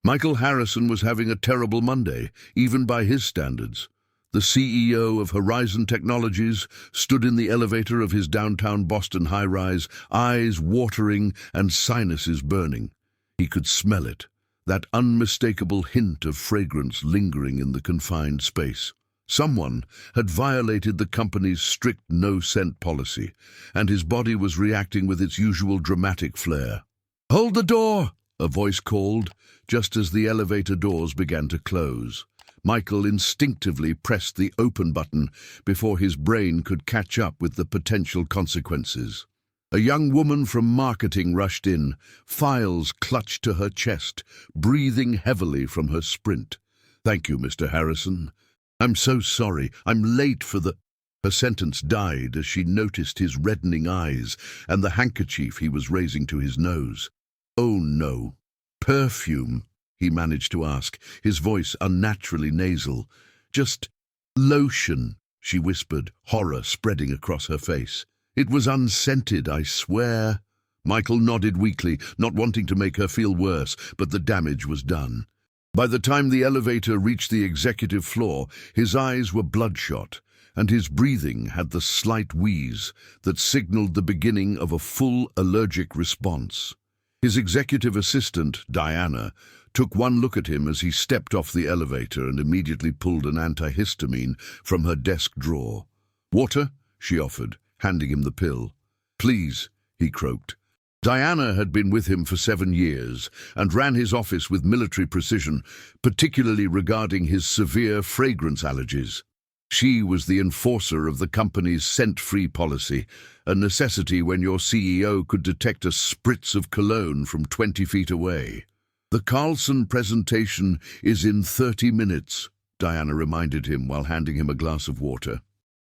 Michael Harrison was having a terrible Monday, even by his standards. The CEO of Horizon Technologies stood in the elevator of his downtown Boston high-rise, eyes watering and sinuses burning. He could smell it, that unmistakable hint of fragrance lingering in the confined space. Someone had violated the company's strict no-scent policy, and his body was reacting with its usual dramatic flair. "Hold the door!" a voice called, just as the elevator doors began to close. Michael instinctively pressed the open button before his brain could catch up with the potential consequences. A young woman from marketing rushed in, files clutched to her chest, breathing heavily from her sprint. "Thank you, Mr. Harrison. I'm so sorry. I'm late for the—" Her sentence died as she noticed his reddening eyes and the handkerchief he was raising to his nose. "Oh no. Perfume?" he managed to ask, his voice unnaturally nasal. "Just lotion," she whispered, horror spreading across her face. "It was unscented, I swear." Michael nodded weakly, not wanting to make her feel worse, but the damage was done. By the time the elevator reached the executive floor, his eyes were bloodshot, and his breathing had the slight wheeze that signaled the beginning of a full allergic response. His executive assistant, Diana, took one look at him as he stepped off the elevator and immediately pulled an antihistamine from her desk drawer. "Water?" she offered, handing him the pill. "Please," he croaked. Diana had been with him for 7 years and ran his office with military precision, particularly regarding his severe fragrance allergies. She was the enforcer of the company's scent-free policy, a necessity when your CEO could detect a spritz of cologne from 20 feet away. "The Carlson presentation is in 30 minutes, Diana reminded him while handing him a glass of water.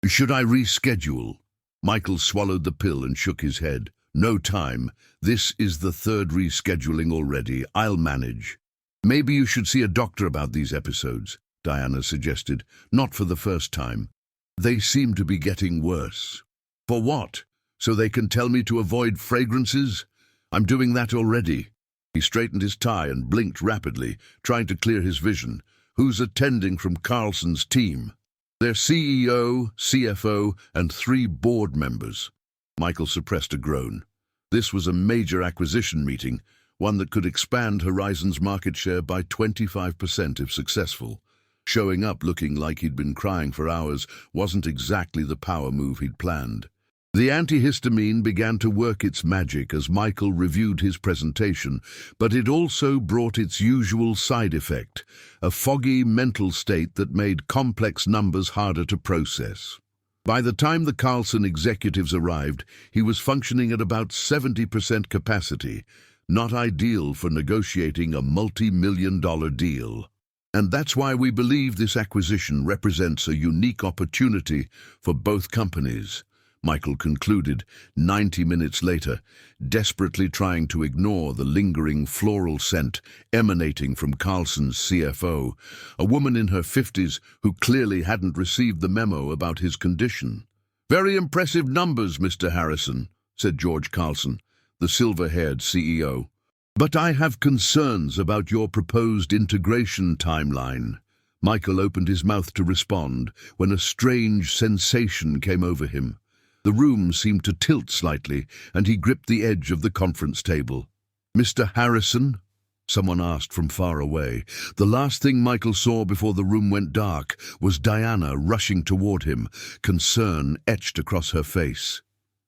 "Should I reschedule?" Michael swallowed the pill and shook his head. "No time. This is the 3rd rescheduling already. I'll manage." "Maybe you should see a doctor about these episodes," Diana suggested. "Not for the first time. They seem to be getting worse." "For what? So they can tell me to avoid fragrances? I'm doing that already." He straightened his tie and blinked rapidly, trying to clear his vision. "Who's attending from Carlson's team?" "Their CEO, CFO, and 3 board members." Michael suppressed a groan. This was a major acquisition meeting, one that could expand Horizon's market share by 25% if successful. Showing up looking like he'd been crying for hours wasn't exactly the power move he'd planned. The antihistamine began to work its magic as Michael reviewed his presentation, but it also brought its usual side effect, a foggy mental state that made complex numbers harder to process. By the time the Carlson executives arrived, he was functioning at about 70% capacity, not ideal for negotiating a multi-million-dollar deal. "And that's why we believe this acquisition represents a unique opportunity for both companies," Michael concluded 90 minutes later, desperately trying to ignore the lingering floral scent emanating from Carlson's CFO, a woman in her 50s who clearly hadn't received the memo about his condition. "Very impressive numbers, Mr. Harrison," said George Carlson, the silver-haired CEO. "But I have concerns about your proposed integration timeline." Michael opened his mouth to respond when a strange sensation came over him. The room seemed to tilt slightly, and he gripped the edge of the conference table. "Mr. Harrison?" someone asked from far away. The last thing Michael saw before the room went dark was Diana rushing toward him, concern etched across her face.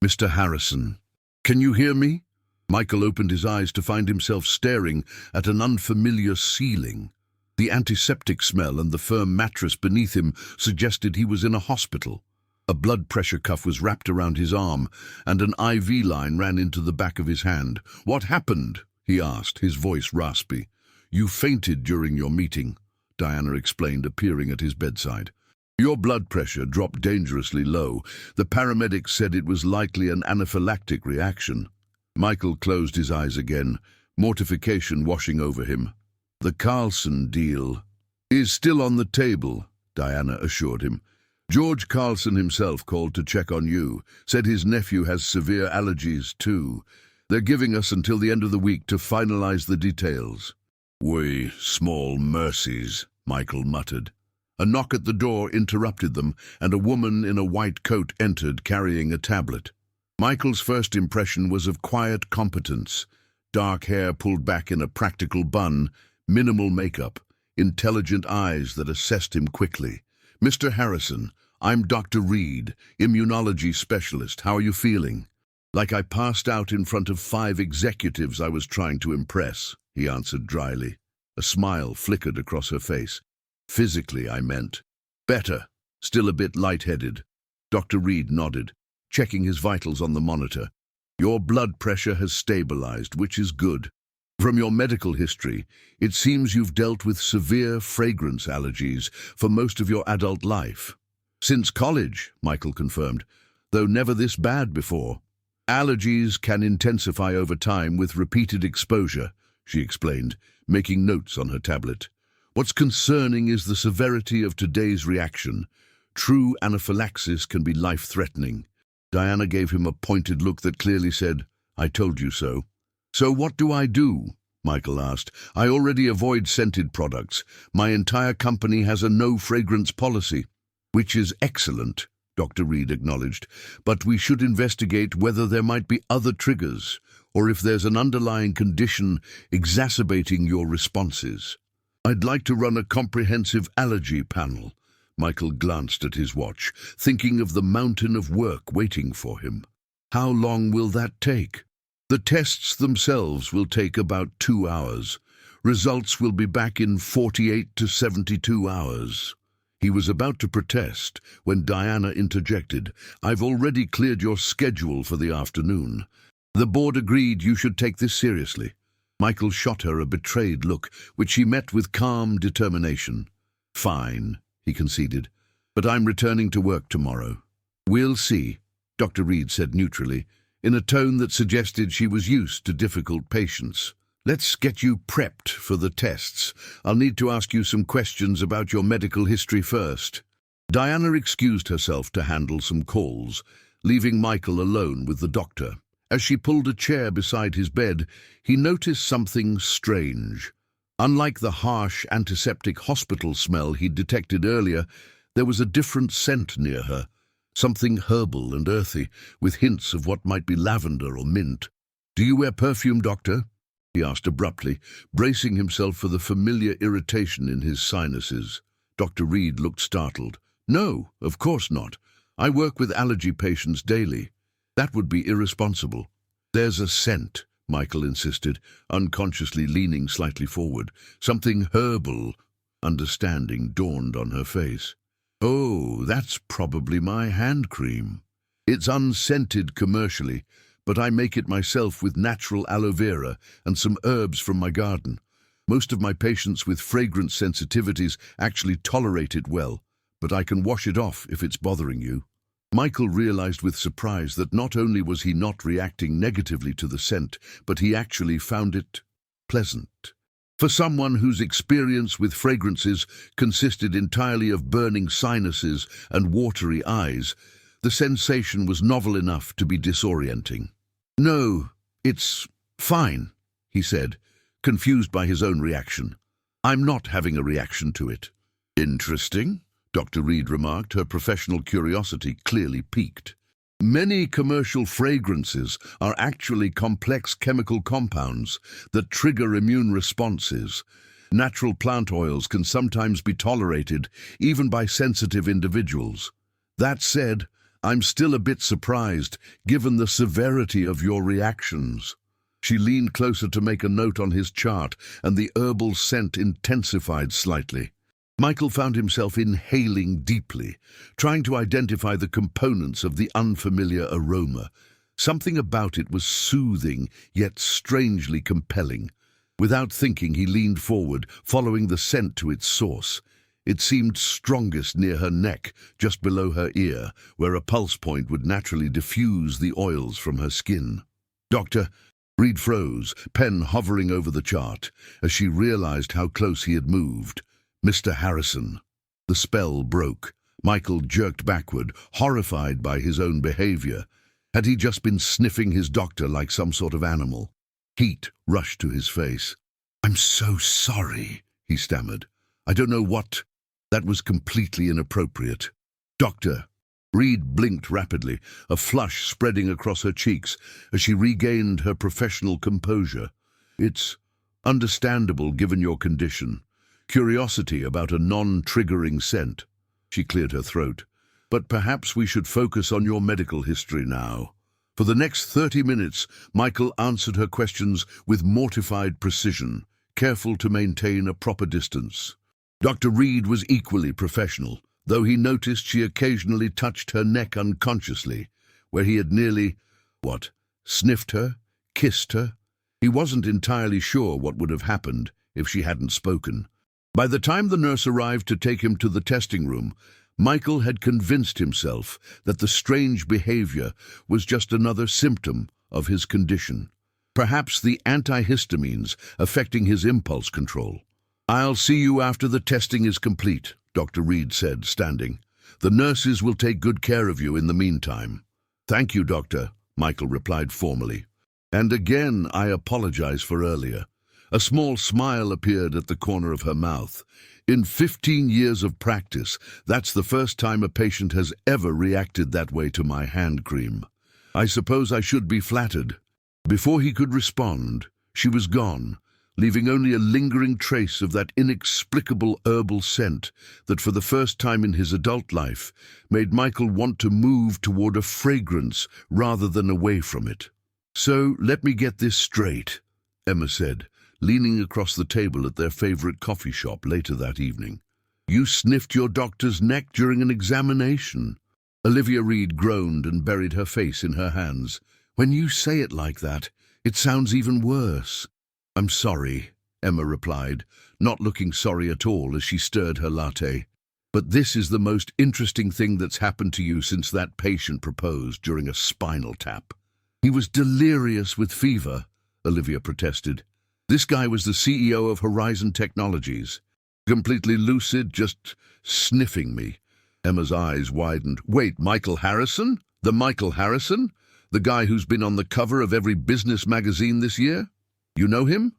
"Mr. Harrison, can you hear me?" Michael opened his eyes to find himself staring at an unfamiliar ceiling. The antiseptic smell and the firm mattress beneath him suggested he was in a hospital. A blood pressure cuff was wrapped around his arm, and an IV line ran into the back of his hand. "What happened?" he asked, his voice raspy. "You fainted during your meeting," Diana explained, appearing at his bedside. "Your blood pressure dropped dangerously low. The paramedics said it was likely an anaphylactic reaction." Michael closed his eyes again, mortification washing over him. "The Carlson deal is still on the table," Diana assured him. "George Carlson himself called to check on you, said his nephew has severe allergies too. They're giving us until the end of the week to finalize the details." "We small mercies," Michael muttered. A knock at the door interrupted them, and a woman in a white coat entered carrying a tablet. Michael's first impression was of quiet competence. Dark hair pulled back in a practical bun, minimal makeup, intelligent eyes that assessed him quickly. "Mr. Harrison, I'm Dr. Reed, immunology specialist. How are you feeling?" "Like I passed out in front of 5 executives I was trying to impress," he answered dryly. A smile flickered across her face. "Physically, I meant." "Better. Still a bit lightheaded." Dr. Reed nodded, checking his vitals on the monitor. "Your blood pressure has stabilized, which is good. From your medical history, it seems you've dealt with severe fragrance allergies for most of your adult life." "Since college," Michael confirmed, "though never this bad before." "Allergies can intensify over time with repeated exposure," she explained, making notes on her tablet. "What's concerning is the severity of today's reaction. True anaphylaxis can be life-threatening." Diana gave him a pointed look that clearly said, "I told you so." "So what do I do?" Michael asked. "I already avoid scented products. My entire company has a no-fragrance policy." "Which is excellent," Dr. Reed acknowledged, "but we should investigate whether there might be other triggers, or if there's an underlying condition exacerbating your responses." "I'd like to run a comprehensive allergy panel." Michael glanced at his watch, thinking of the mountain of work waiting for him. "How long will that take?" "The tests themselves will take about 2 hours. Results will be back in 48 to 72 hours. He was about to protest when Diana interjected, "I've already cleared your schedule for the afternoon. The board agreed you should take this seriously." Michael shot her a betrayed look, which she met with calm determination. "Fine," he conceded, "but I'm returning to work tomorrow." "We'll see," Dr. Reed said neutrally, in a tone that suggested she was used to difficult patients. "Let's get you prepped for the tests. I'll need to ask you some questions about your medical history first." Diana excused herself to handle some calls, leaving Michael alone with the doctor. As she pulled a chair beside his bed, he noticed something strange. Unlike the harsh antiseptic hospital smell he'd detected earlier, there was a different scent near her, something herbal and earthy, with hints of what might be lavender or mint. "Do you wear perfume, doctor?" he asked abruptly, bracing himself for the familiar irritation in his sinuses. Dr. Reed looked startled. "No, of course not. I work with allergy patients daily. That would be irresponsible." "There's a scent," Michael insisted, unconsciously leaning slightly forward. "Something herbal." Understanding dawned on her face. "Oh, that's probably my hand cream. It's unscented commercially, but I make it myself with natural aloe vera and some herbs from my garden. Most of my patients with fragrance sensitivities actually tolerate it well, but I can wash it off if it's bothering you." Michael realized with surprise that not only was he not reacting negatively to the scent, but he actually found it pleasant. For someone whose experience with fragrances consisted entirely of burning sinuses and watery eyes, the sensation was novel enough to be disorienting. "No, it's fine," he said, confused by his own reaction. "I'm not having a reaction to it." "Interesting," Dr. Reed remarked, her professional curiosity clearly piqued. "Many commercial fragrances are actually complex chemical compounds that trigger immune responses. Natural plant oils can sometimes be tolerated, even by sensitive individuals. That said, I'm still a bit surprised, given the severity of your reactions." She leaned closer to make a note on his chart, and the herbal scent intensified slightly. Michael found himself inhaling deeply, trying to identify the components of the unfamiliar aroma. Something about it was soothing, yet strangely compelling. Without thinking, he leaned forward, following the scent to its source. It seemed strongest near her neck, just below her ear, where a pulse point would naturally diffuse the oils from her skin. "Doctor," Reed froze, pen hovering over the chart, as she realized how close he had moved. "Mr. Harrison." The spell broke. Michael jerked backward, horrified by his own behavior. Had he just been sniffing his doctor like some sort of animal? Heat rushed to his face. "I'm so sorry," he stammered. "I don't know what—" That was completely inappropriate. "Doctor." Reed blinked rapidly, a flush spreading across her cheeks as she regained her professional composure. "It's understandable given your condition. Curiosity about a non-triggering scent." She cleared her throat. "But perhaps we should focus on your medical history now." For the next 30 minutes, Michael answered her questions with mortified precision, careful to maintain a proper distance. Dr. Reed was equally professional, though he noticed she occasionally touched her neck unconsciously, where he had nearly, sniffed her, kissed her. He wasn't entirely sure what would have happened if she hadn't spoken. By the time the nurse arrived to take him to the testing room, Michael had convinced himself that the strange behavior was just another symptom of his condition. Perhaps the antihistamines affecting his impulse control. "I'll see you after the testing is complete," Dr. Reed said, standing. "The nurses will take good care of you in the meantime." "Thank you, Doctor," Michael replied formally. "And again, I apologize for earlier." A small smile appeared at the corner of her mouth. "In 15 years of practice, that's the first time a patient has ever reacted that way to my hand cream. I suppose I should be flattered." Before he could respond, she was gone, leaving only a lingering trace of that inexplicable herbal scent that for the first time in his adult life made Michael want to move toward a fragrance rather than away from it. "So let me get this straight," Emma said, leaning across the table at their favorite coffee shop later that evening. "You sniffed your doctor's neck during an examination." Olivia Reed groaned and buried her face in her hands. "When you say it like that, it sounds even worse." "I'm sorry," Emma replied, not looking sorry at all as she stirred her latte. "But this is the most interesting thing that's happened to you since that patient proposed during a spinal tap." "He was delirious with fever," Olivia protested. "This guy was the CEO of Horizon Technologies. Completely lucid, just sniffing me." Emma's eyes widened. "Wait, Michael Harrison? The Michael Harrison? The guy who's been on the cover of every business magazine this year? You know him?"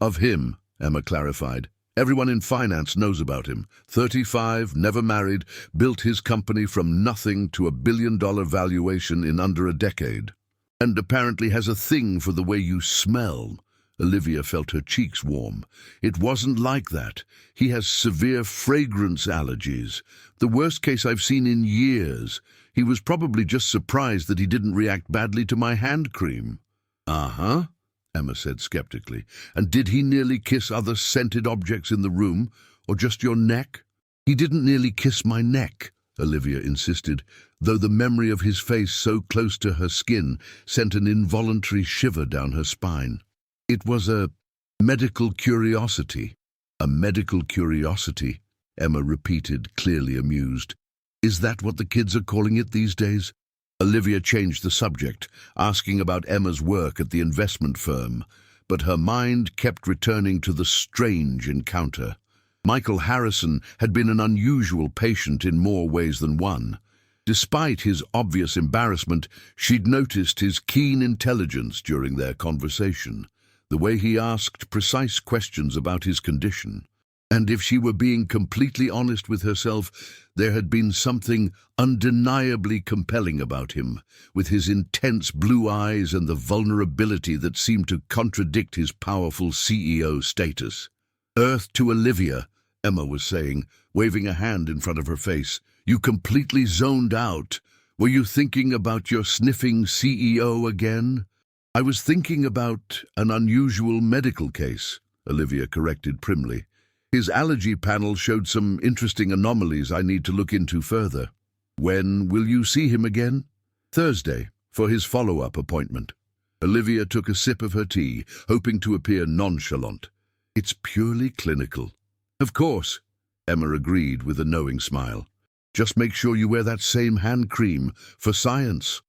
"Of him," Emma clarified. "Everyone in finance knows about him. 35, never married, built his company from nothing to $1 billion valuation in under a decade. And apparently has a thing for the way you smell." Olivia felt her cheeks warm. "It wasn't like that. He has severe fragrance allergies. The worst case I've seen in years. He was probably just surprised that he didn't react badly to my hand cream." "Uh-huh," Emma said skeptically. "And did he nearly kiss other scented objects in the room, or just your neck?" "He didn't nearly kiss my neck," Olivia insisted, though the memory of his face so close to her skin sent an involuntary shiver down her spine. "It was a medical curiosity." "A medical curiosity," Emma repeated, clearly amused. "Is that what the kids are calling it these days?" Olivia changed the subject, asking about Emma's work at the investment firm, but her mind kept returning to the strange encounter. Michael Harrison had been an unusual patient in more ways than one. Despite his obvious embarrassment, she'd noticed his keen intelligence during their conversation, the way he asked precise questions about his condition. And if she were being completely honest with herself, there had been something undeniably compelling about him, with his intense blue eyes and the vulnerability that seemed to contradict his powerful CEO status. "Earth to Olivia," Emma was saying, waving a hand in front of her face. "You completely zoned out. Were you thinking about your sniffing CEO again?" "I was thinking about an unusual medical case," Olivia corrected primly. "His allergy panel showed some interesting anomalies I need to look into further." "When will you see him again?" "Thursday, for his follow-up appointment." Olivia took a sip of her tea, hoping to appear nonchalant. "It's purely clinical." "Of course," Emma agreed with a knowing smile. "Just make sure you wear that same hand cream, for science."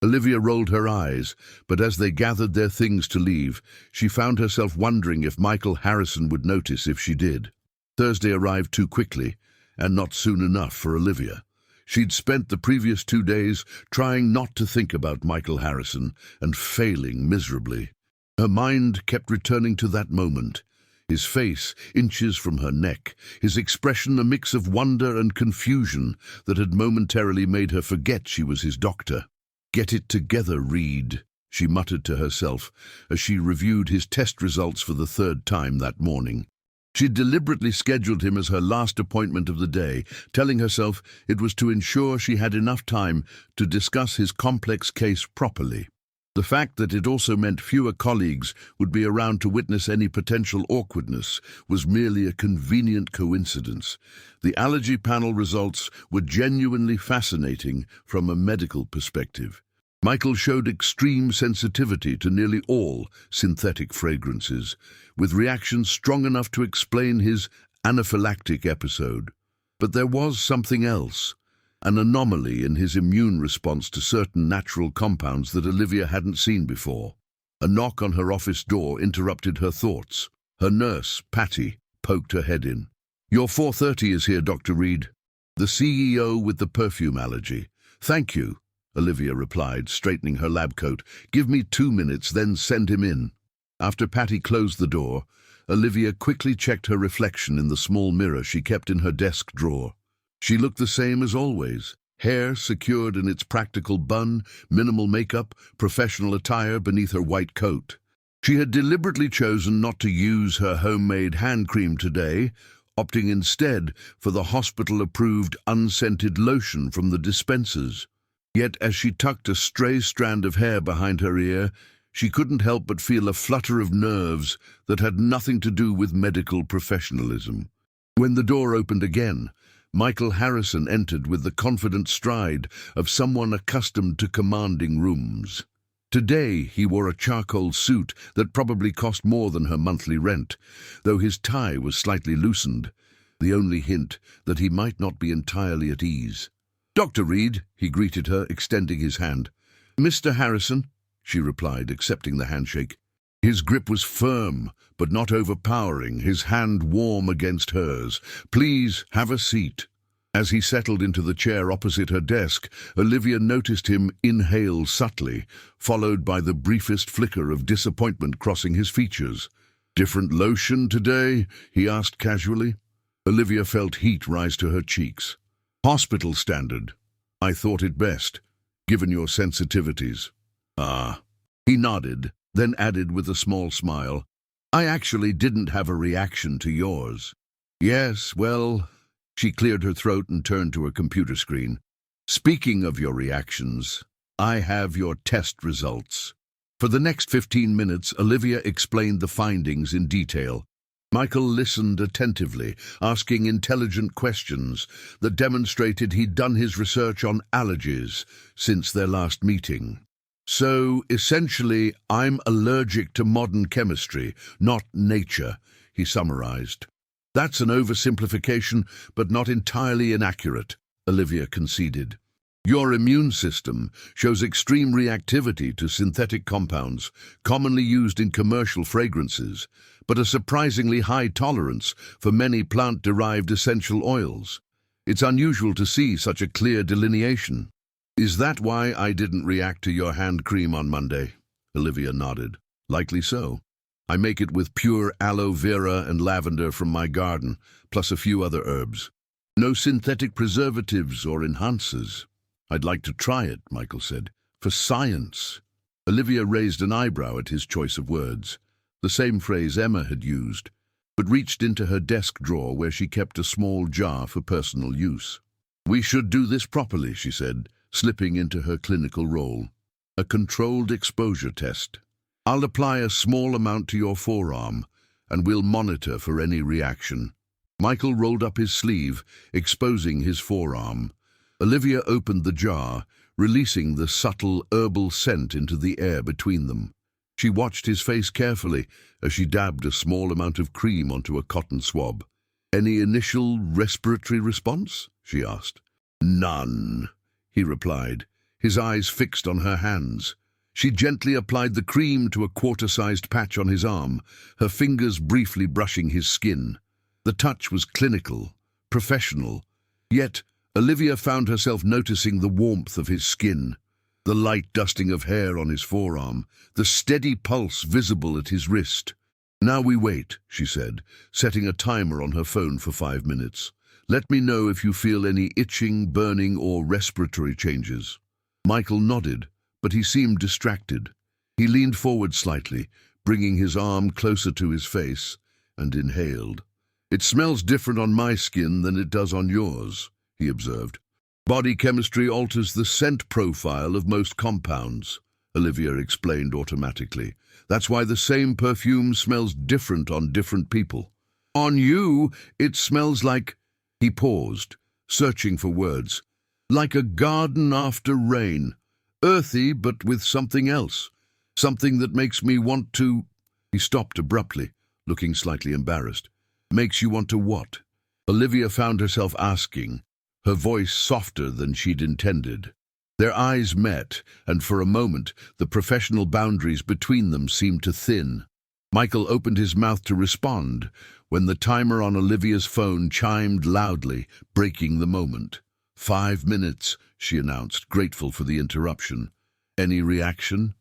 Olivia rolled her eyes, but as they gathered their things to leave, she found herself wondering if Michael Harrison would notice if she did. Thursday arrived too quickly, and not soon enough for Olivia. She'd spent the previous 2 days trying not to think about Michael Harrison and failing miserably. Her mind kept returning to that moment. his face inches from her neck, his expression a mix of wonder and confusion that had momentarily made her forget she was his doctor. "Get it together, Reed," she muttered to herself as she reviewed his test results for the third time that morning. She deliberately scheduled him as her last appointment of the day, telling herself it was to ensure she had enough time to discuss his complex case properly. The fact that it also meant fewer colleagues would be around to witness any potential awkwardness was merely a convenient coincidence. The allergy panel results were genuinely fascinating from a medical perspective. Michael showed extreme sensitivity to nearly all synthetic fragrances, with reactions strong enough to explain his anaphylactic episode. But there was something else. An anomaly in his immune response to certain natural compounds that Olivia hadn't seen before. A knock on her office door interrupted her thoughts. Her nurse, Patty, poked her head in. "Your 4:30 is here, Dr. Reed." "The CEO with the perfume allergy." "Thank you," Olivia replied, straightening her lab coat. "Give me 2 minutes, then send him in." After Patty closed the door, Olivia quickly checked her reflection in the small mirror she kept in her desk drawer. She looked the same as always, hair secured in its practical bun, minimal makeup, professional attire beneath her white coat. She had deliberately chosen not to use her homemade hand cream today, opting instead for the hospital-approved unscented lotion from the dispensers. Yet as she tucked a stray strand of hair behind her ear, she couldn't help but feel a flutter of nerves that had nothing to do with medical professionalism. When the door opened again, Michael Harrison entered with the confident stride of someone accustomed to commanding rooms. Today he wore a charcoal suit that probably cost more than her monthly rent, though his tie was slightly loosened, the only hint that he might not be entirely at ease. "Dr. Reed," he greeted her, extending his hand. "Mr. Harrison," she replied, accepting the handshake. His grip was firm, but not overpowering, his hand warm against hers. "Please, have a seat." As he settled into the chair opposite her desk, Olivia noticed him inhale subtly, followed by the briefest flicker of disappointment crossing his features. "Different lotion today?" he asked casually. Olivia felt heat rise to her cheeks. "Hospital standard. I thought it best, given your sensitivities." "Ah." He nodded, then added with a small smile, "I actually didn't have a reaction to yours." "Yes, well," she cleared her throat and turned to her computer screen. "Speaking of your reactions, I have your test results." For the next 15 minutes, Olivia explained the findings in detail. Michael listened attentively, asking intelligent questions that demonstrated he'd done his research on allergies since their last meeting. "So, essentially, I'm allergic to modern chemistry, not nature," he summarized. "That's an oversimplification, but not entirely inaccurate," Olivia conceded. "Your immune system shows extreme reactivity to synthetic compounds, commonly used in commercial fragrances, but a surprisingly high tolerance for many plant-derived essential oils. It's unusual to see such a clear delineation." "Is that why I didn't react to your hand cream on Monday?" Olivia nodded. "Likely so. I make it with pure aloe vera and lavender from my garden, plus a few other herbs. No synthetic preservatives or enhancers." "I'd like to try it," Michael said. "For science." Olivia raised an eyebrow at his choice of words, the same phrase Emma had used, but reached into her desk drawer where she kept a small jar for personal use. "We should do this properly," she said, slipping into her clinical role. "A controlled exposure test. I'll apply a small amount to your forearm, and we'll monitor for any reaction." Michael rolled up his sleeve, exposing his forearm. Olivia opened the jar, releasing the subtle herbal scent into the air between them. She watched his face carefully as she dabbed a small amount of cream onto a cotton swab. "Any initial respiratory response?" she asked. "None," he replied, his eyes fixed on her hands. She gently applied the cream to a quarter-sized patch on his arm, her fingers briefly brushing his skin. The touch was clinical, professional, yet Olivia found herself noticing the warmth of his skin, the light dusting of hair on his forearm, the steady pulse visible at his wrist. Now we wait, she said, setting a timer on her phone for 5 minutes. Let me know if you feel any itching, burning, or respiratory changes. Michael nodded, but he seemed distracted. He leaned forward slightly, bringing his arm closer to his face, and inhaled. It smells different on my skin than it does on yours, he observed. Body chemistry alters the scent profile of most compounds, Olivia explained automatically. That's why the same perfume smells different on different people. On you, it smells like... He paused, searching for words. Like a garden after rain. Earthy, but with something else. Something that makes me want to... He stopped abruptly, looking slightly embarrassed. Makes you want to what? Olivia found herself asking, her voice softer than she'd intended. Their eyes met, and for a moment, the professional boundaries between them seemed to thin. Michael opened his mouth to respond, when the timer on Olivia's phone chimed loudly, breaking the moment. 5 minutes, she announced, grateful for the interruption. Any reaction?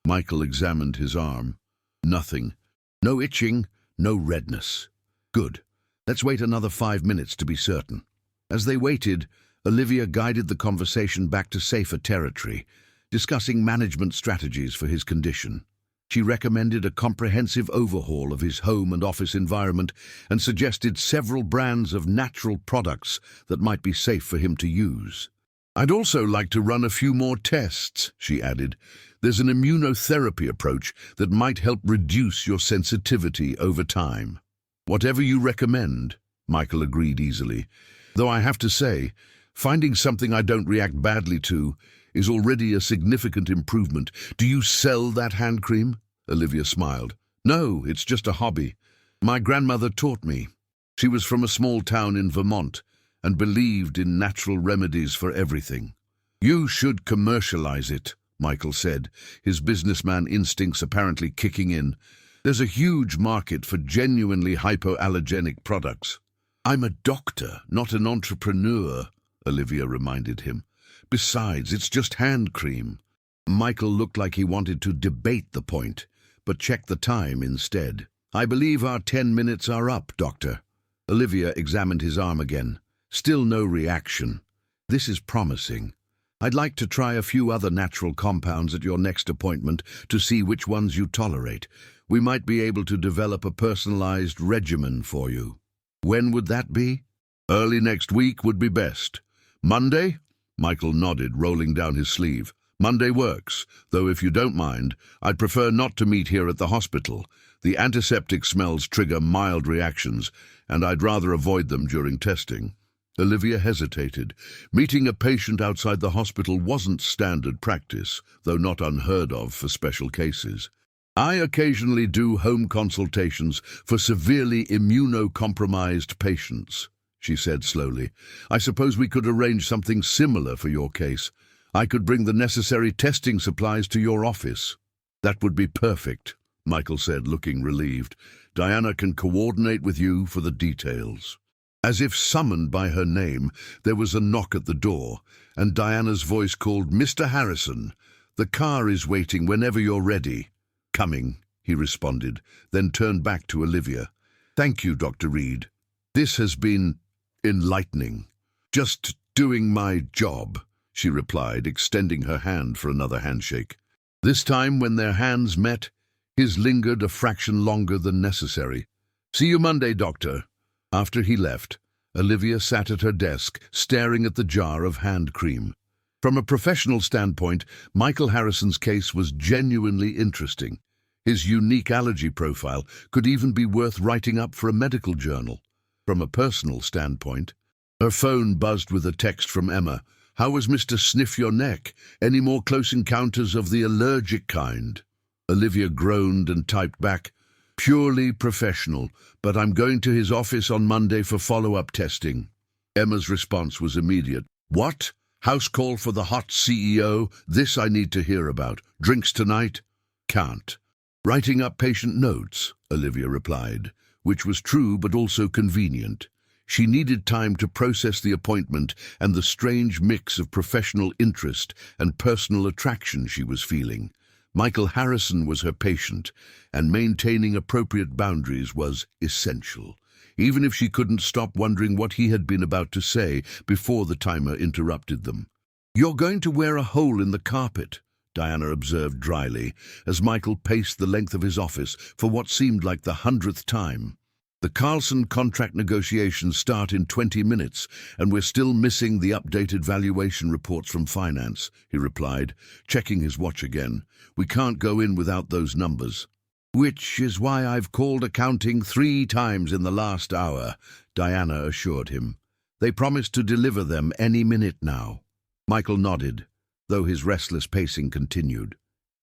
Michael examined his arm. Nothing. No itching, no redness. Good. Let's wait another 5 minutes to be certain. As they waited, Olivia guided the conversation back to safer territory, discussing management strategies for his condition. She recommended a comprehensive overhaul of his home and office environment and suggested several brands of natural products that might be safe for him to use. I'd also like to run a few more tests, she added. There's an immunotherapy approach that might help reduce your sensitivity over time. Whatever you recommend, Michael agreed easily. Though I have to say, finding something I don't react badly to is already a significant improvement. Do you sell that hand cream? Olivia smiled. No, it's just a hobby. My grandmother taught me. She was from a small town in Vermont and believed in natural remedies for everything. You should commercialize it, Michael said, his businessman instincts apparently kicking in. There's a huge market for genuinely hypoallergenic products. I'm a doctor, not an entrepreneur, Olivia reminded him. Besides, it's just hand cream. Michael looked like he wanted to debate the point, but checked the time instead. I believe our 10 minutes are up, Doctor. Olivia examined his arm again. Still no reaction. This is promising. I'd like to try a few other natural compounds at your next appointment to see which ones you tolerate. We might be able to develop a personalized regimen for you. When would that be? Early next week would be best. Monday? Michael nodded, rolling down his sleeve. Monday works, though if you don't mind, I'd prefer not to meet here at the hospital. The antiseptic smells trigger mild reactions, and I'd rather avoid them during testing. Olivia hesitated. Meeting a patient outside the hospital wasn't standard practice, though not unheard of for special cases. I occasionally do home consultations for severely immunocompromised patients, she said slowly. I suppose we could arrange something similar for your case. I could bring the necessary testing supplies to your office. That would be perfect, Michael said, looking relieved. Diana can coordinate with you for the details. As if summoned by her name, there was a knock at the door, and Diana's voice called, Mr. Harrison, the car is waiting whenever you're ready. Coming, he responded, then turned back to Olivia. Thank you, Dr. Reed. This has been enlightening. Just doing my job, she replied, extending her hand for another handshake. This time, when their hands met, his lingered a fraction longer than necessary. See you Monday, Doctor. After he left, Olivia sat at her desk, staring at the jar of hand cream. From a professional standpoint, Michael Harrison's case was genuinely interesting. His unique allergy profile could even be worth writing up for a medical journal. From a personal standpoint, her phone buzzed with a text from Emma. How was Mr. Sniff Your Neck? Any more close encounters of the allergic kind? Olivia groaned and typed back, Purely professional, but I'm going to his office on Monday for follow-up testing. Emma's response was immediate. What? House call for the hot CEO? This I need to hear about. Drinks tonight? Can't. Writing up patient notes, Olivia replied, which was true but also convenient. She needed time to process the appointment and the strange mix of professional interest and personal attraction she was feeling. Michael Harrison was her patient, and maintaining appropriate boundaries was essential, even if she couldn't stop wondering what he had been about to say before the timer interrupted them. "You're going to wear a hole in the carpet," Diana observed dryly, as Michael paced the length of his office for what seemed like the 100th time. "The Carlson contract negotiations start in 20 minutes, and we're still missing the updated valuation reports from finance," he replied, checking his watch again. "We can't go in without those numbers." "Which is why I've called accounting 3 times in the last hour," Diana assured him. "They promised to deliver them any minute now." Michael nodded, though his restless pacing continued.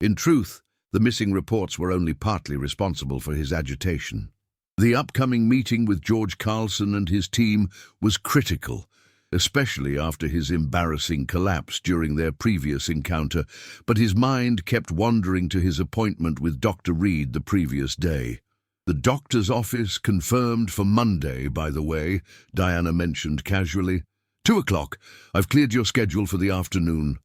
In truth, the missing reports were only partly responsible for his agitation. The upcoming meeting with George Carlson and his team was critical, especially after his embarrassing collapse during their previous encounter, but his mind kept wandering to his appointment with Dr. Reed the previous day. "The doctor's office confirmed for Monday, by the way," Diana mentioned casually. 2 o'clock. I've cleared your schedule for the afternoon."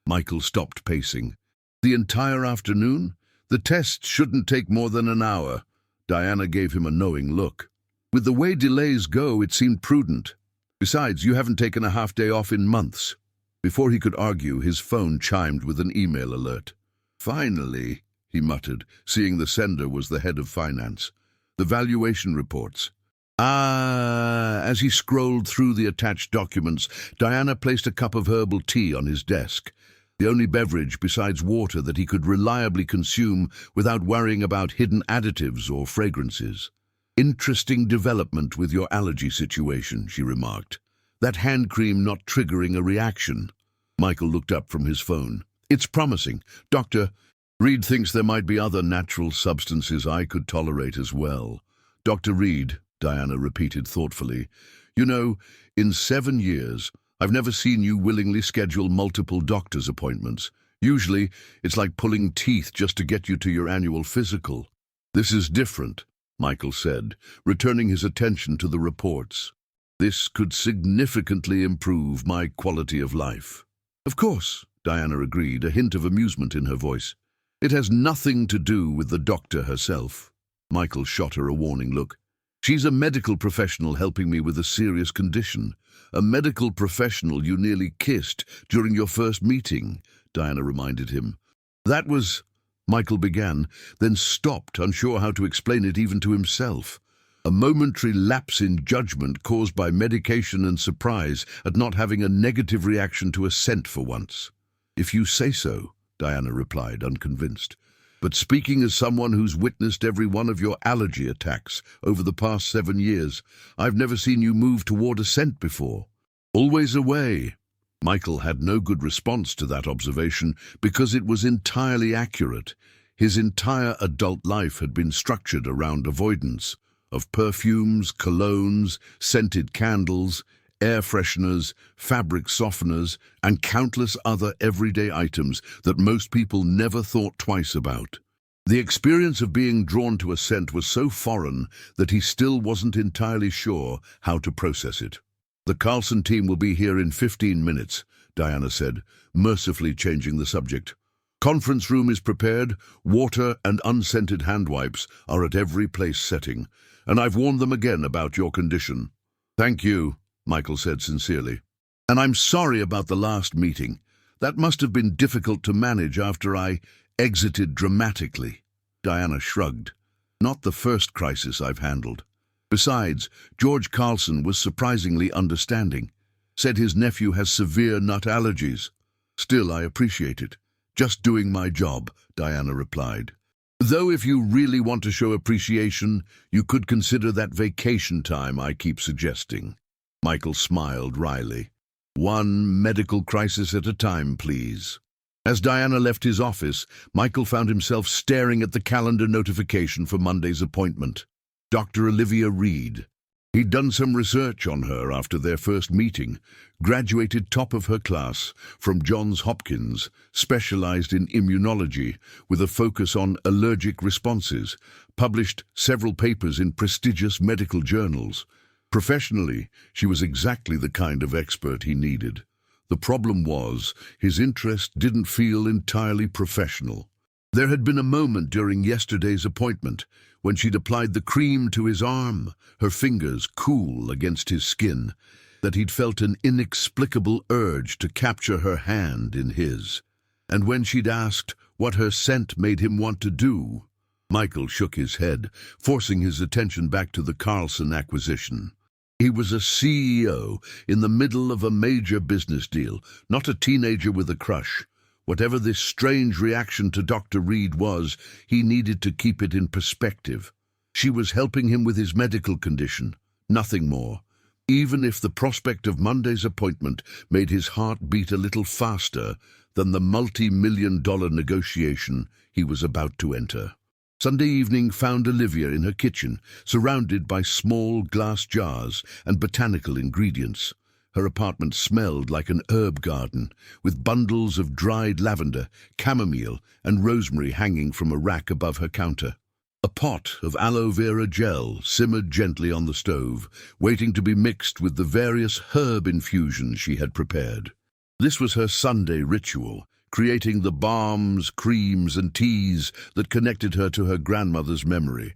Michael stopped pacing. "The entire afternoon? The test shouldn't take more than an hour." Diana gave him a knowing look. "With the way delays go, it seemed prudent. Besides, you haven't taken a half-day off in months." Before he could argue, his phone chimed with an email alert. "Finally," he muttered, seeing the sender was the head of finance. "The valuation reports." As he scrolled through the attached documents, Diana placed a cup of herbal tea on his desk, the only beverage besides water that he could reliably consume without worrying about hidden additives or fragrances. "Interesting development with your allergy situation," she remarked. "That hand cream not triggering a reaction." Michael looked up from his phone. "It's promising. Dr. Reed thinks there might be other natural substances I could tolerate as well." "Dr. Reed," Diana repeated thoughtfully. "You know, in 7 years, I've never seen you willingly schedule multiple doctor's appointments. Usually, it's like pulling teeth just to get you to your annual physical." "This is different," Michael said, returning his attention to the reports. "This could significantly improve my quality of life." "Of course," Diana agreed, a hint of amusement in her voice. "It has nothing to do with the doctor herself." Michael shot her a warning look. "She's a medical professional helping me with a serious condition." "A medical professional you nearly kissed during your first meeting," Diana reminded him. "That was—" Michael began, then stopped, unsure how to explain it even to himself. "A momentary lapse in judgment caused by medication and surprise at not having a negative reaction to a scent for once." "If you say so," Diana replied, unconvinced. "But speaking as someone who's witnessed every one of your allergy attacks over the past 7 years, I've never seen you move toward a scent before. Always away." Michael had no good response to that observation because it was entirely accurate. His entire adult life had been structured around avoidance of perfumes, colognes, scented candles, air fresheners, fabric softeners, and countless other everyday items that most people never thought twice about. The experience of being drawn to a scent was so foreign that he still wasn't entirely sure how to process it. "The Carlson team will be here in 15 minutes, Diana said, mercifully changing the subject. "Conference room is prepared, water and unscented hand wipes are at every place setting, and I've warned them again about your condition." "Thank you," Michael said sincerely. "And I'm sorry about the last meeting. That must have been difficult to manage after I exited dramatically." Diana shrugged. "Not the first crisis I've handled. Besides, George Carlson was surprisingly understanding. Said his nephew has severe nut allergies. Still, I appreciate it. Just doing my job," Diana replied. "Though if you really want to show appreciation, you could consider that vacation time I keep suggesting." Michael smiled wryly. "One medical crisis at a time, please." As Diana left his office, Michael found himself staring at the calendar notification for Monday's appointment. Dr. Olivia Reed. He'd done some research on her after their first meeting, graduated top of her class from Johns Hopkins, specialized in immunology with a focus on allergic responses, published several papers in prestigious medical journals. Professionally, she was exactly the kind of expert he needed. The problem was, his interest didn't feel entirely professional. There had been a moment during yesterday's appointment when she'd applied the cream to his arm, her fingers cool against his skin, that he'd felt an inexplicable urge to capture her hand in his. And when she'd asked what her scent made him want to do, Michael shook his head, forcing his attention back to the Carlson acquisition. He was a CEO in the middle of a major business deal, not a teenager with a crush. Whatever this strange reaction to Dr. Reed was, he needed to keep it in perspective. She was helping him with his medical condition, nothing more. Even if the prospect of Monday's appointment made his heart beat a little faster than the multi-million-dollar negotiation he was about to enter. Sunday evening found Olivia in her kitchen, surrounded by small glass jars and botanical ingredients. Her apartment smelled like an herb garden, with bundles of dried lavender, chamomile, and rosemary hanging from a rack above her counter. A pot of aloe vera gel simmered gently on the stove, waiting to be mixed with the various herb infusions she had prepared. This was her Sunday ritual, creating the balms, creams, and teas that connected her to her grandmother's memory.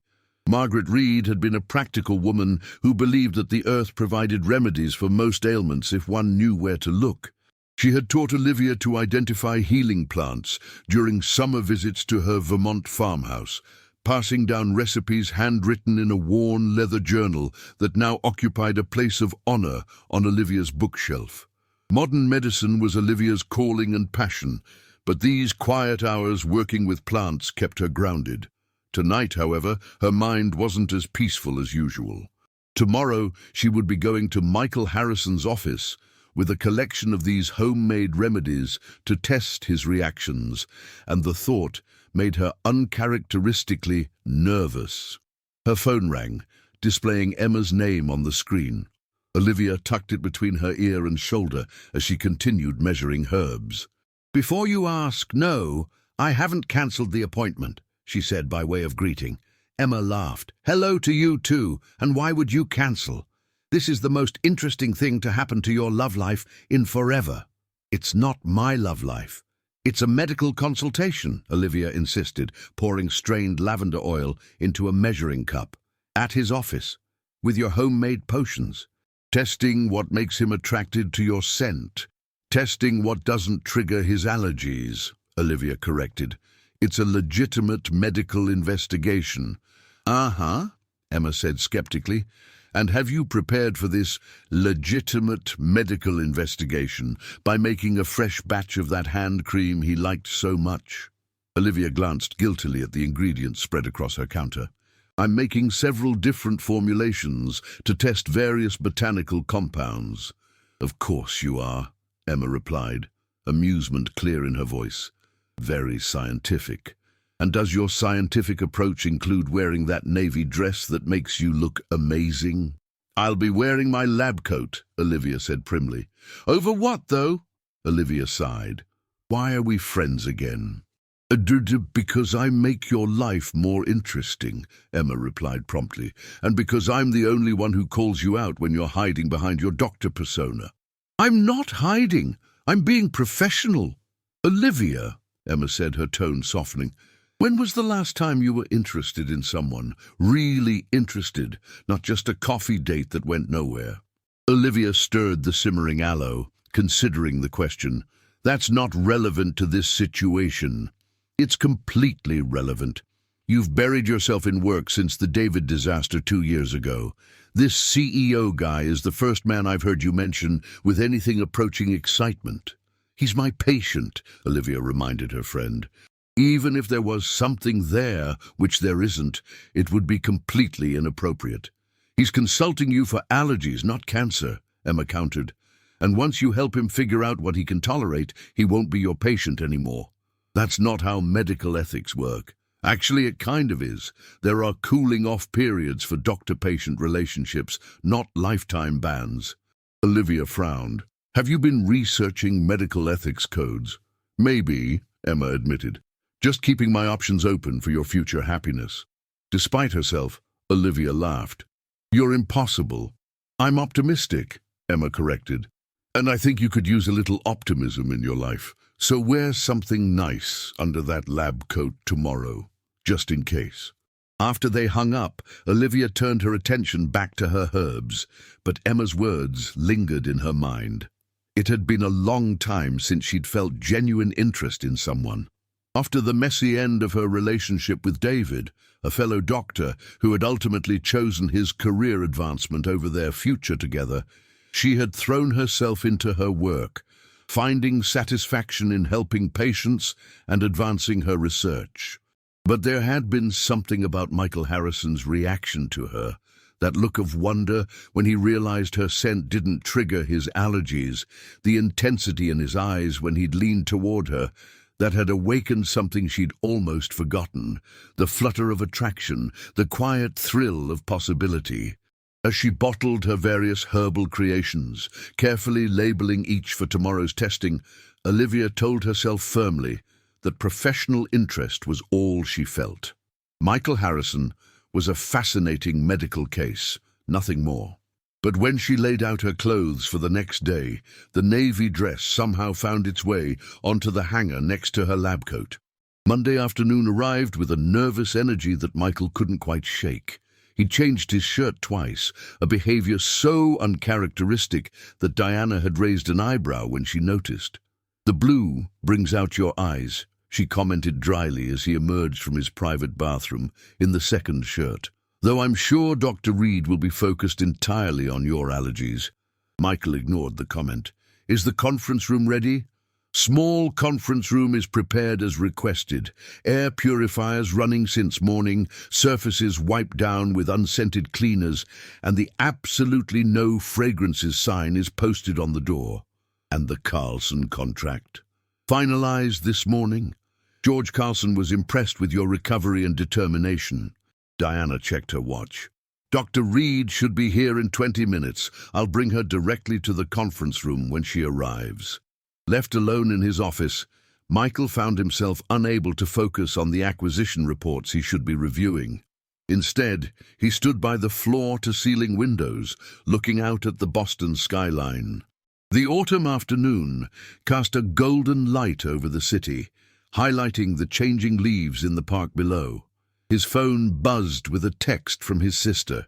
Margaret Reed had been a practical woman who believed that the earth provided remedies for most ailments if one knew where to look. She had taught Olivia to identify healing plants during summer visits to her Vermont farmhouse, passing down recipes handwritten in a worn leather journal that now occupied a place of honor on Olivia's bookshelf. Modern medicine was Olivia's calling and passion, but these quiet hours working with plants kept her grounded. Tonight, however, her mind wasn't as peaceful as usual. Tomorrow, she would be going to Michael Harrison's office with a collection of these homemade remedies to test his reactions, and the thought made her uncharacteristically nervous. Her phone rang, displaying Emma's name on the screen. Olivia tucked it between her ear and shoulder as she continued measuring herbs. "Before you ask, no, I haven't cancelled the appointment," she said by way of greeting. Emma laughed. "Hello to you too, and why would you cancel? This is the most interesting thing to happen to your love life in forever." "It's not my love life. It's a medical consultation," Olivia insisted, pouring strained lavender oil into a measuring cup. "At his office, with your homemade potions. Testing what makes him attracted to your scent. Testing what doesn't trigger his allergies," Olivia corrected. "It's a legitimate medical investigation." "Uh-huh," Emma said skeptically. "And have you prepared for this legitimate medical investigation by making a fresh batch of that hand cream he liked so much?" Olivia glanced guiltily at the ingredients spread across her counter. "I'm making several different formulations to test various botanical compounds." "Of course you are," Emma replied, amusement clear in her voice. "Very scientific. And does your scientific approach include wearing that navy dress that makes you look amazing?" "I'll be wearing my lab coat," Olivia said primly. "Over what, though?" Olivia sighed. "Why are we friends again?" Because I make your life more interesting," Emma replied promptly, "and because I'm the only one who calls you out when you're hiding behind your doctor persona." "I'm not hiding. I'm being professional." "Olivia," Emma said, her tone softening, "when was the last time you were interested in someone? Really interested, not just a coffee date that went nowhere?" Olivia stirred the simmering aloe, considering the question. "That's not relevant to this situation." "It's completely relevant. You've buried yourself in work since the David disaster 2 years ago. This CEO guy is the first man I've heard you mention with anything approaching excitement." "He's my patient," Olivia reminded her friend. "Even if there was something there, which there isn't, it would be completely inappropriate." "He's consulting you for allergies, not cancer," Emma countered. "And once you help him figure out what he can tolerate, he won't be your patient anymore." "That's not how medical ethics work." "Actually, it kind of is. There are cooling-off periods for doctor-patient relationships, not lifetime bans." Olivia frowned. "Have you been researching medical ethics codes?" "Maybe," Emma admitted. "Just keeping my options open for your future happiness." Despite herself, Olivia laughed. "You're impossible." "I'm optimistic," Emma corrected. And I think you could use a little optimism in your life. So wear something nice under that lab coat tomorrow, just in case. After they hung up, Olivia turned her attention back to her herbs, but Emma's words lingered in her mind. It had been a long time since she'd felt genuine interest in someone. After the messy end of her relationship with David, a fellow doctor who had ultimately chosen his career advancement over their future together, she had thrown herself into her work, finding satisfaction in helping patients and advancing her research. But there had been something about Michael Harrison's reaction to her, that look of wonder when he realized her scent didn't trigger his allergies, the intensity in his eyes when he'd leaned toward her, that had awakened something she'd almost forgotten, the flutter of attraction, the quiet thrill of possibility. As she bottled her various herbal creations, carefully labeling each for tomorrow's testing, Olivia told herself firmly that professional interest was all she felt. Michael Harrison was a fascinating medical case, nothing more. But when she laid out her clothes for the next day, the navy dress somehow found its way onto the hanger next to her lab coat. Monday afternoon arrived with a nervous energy that Michael couldn't quite shake. He changed his shirt twice, a behavior so uncharacteristic that Diana had raised an eyebrow when she noticed. "The blue brings out your eyes," she commented dryly as he emerged from his private bathroom in the second shirt. "Though I'm sure Dr. Reed will be focused entirely on your allergies." Michael ignored the comment. "Is the conference room ready?" "Small conference room is prepared as requested. Air purifiers running since morning, surfaces wiped down with unscented cleaners, and the absolutely no fragrances sign is posted on the door." "And the Carlson contract?" "Finalized this morning. George Carlson was impressed with your recovery and determination." Diana checked her watch. "Dr. Reed should be here in 20 minutes. I'll bring her directly to the conference room when she arrives." Left alone in his office, Michael found himself unable to focus on the acquisition reports he should be reviewing. Instead, he stood by the floor-to-ceiling windows, looking out at the Boston skyline. The autumn afternoon cast a golden light over the city, highlighting the changing leaves in the park below. His phone buzzed with a text from his sister.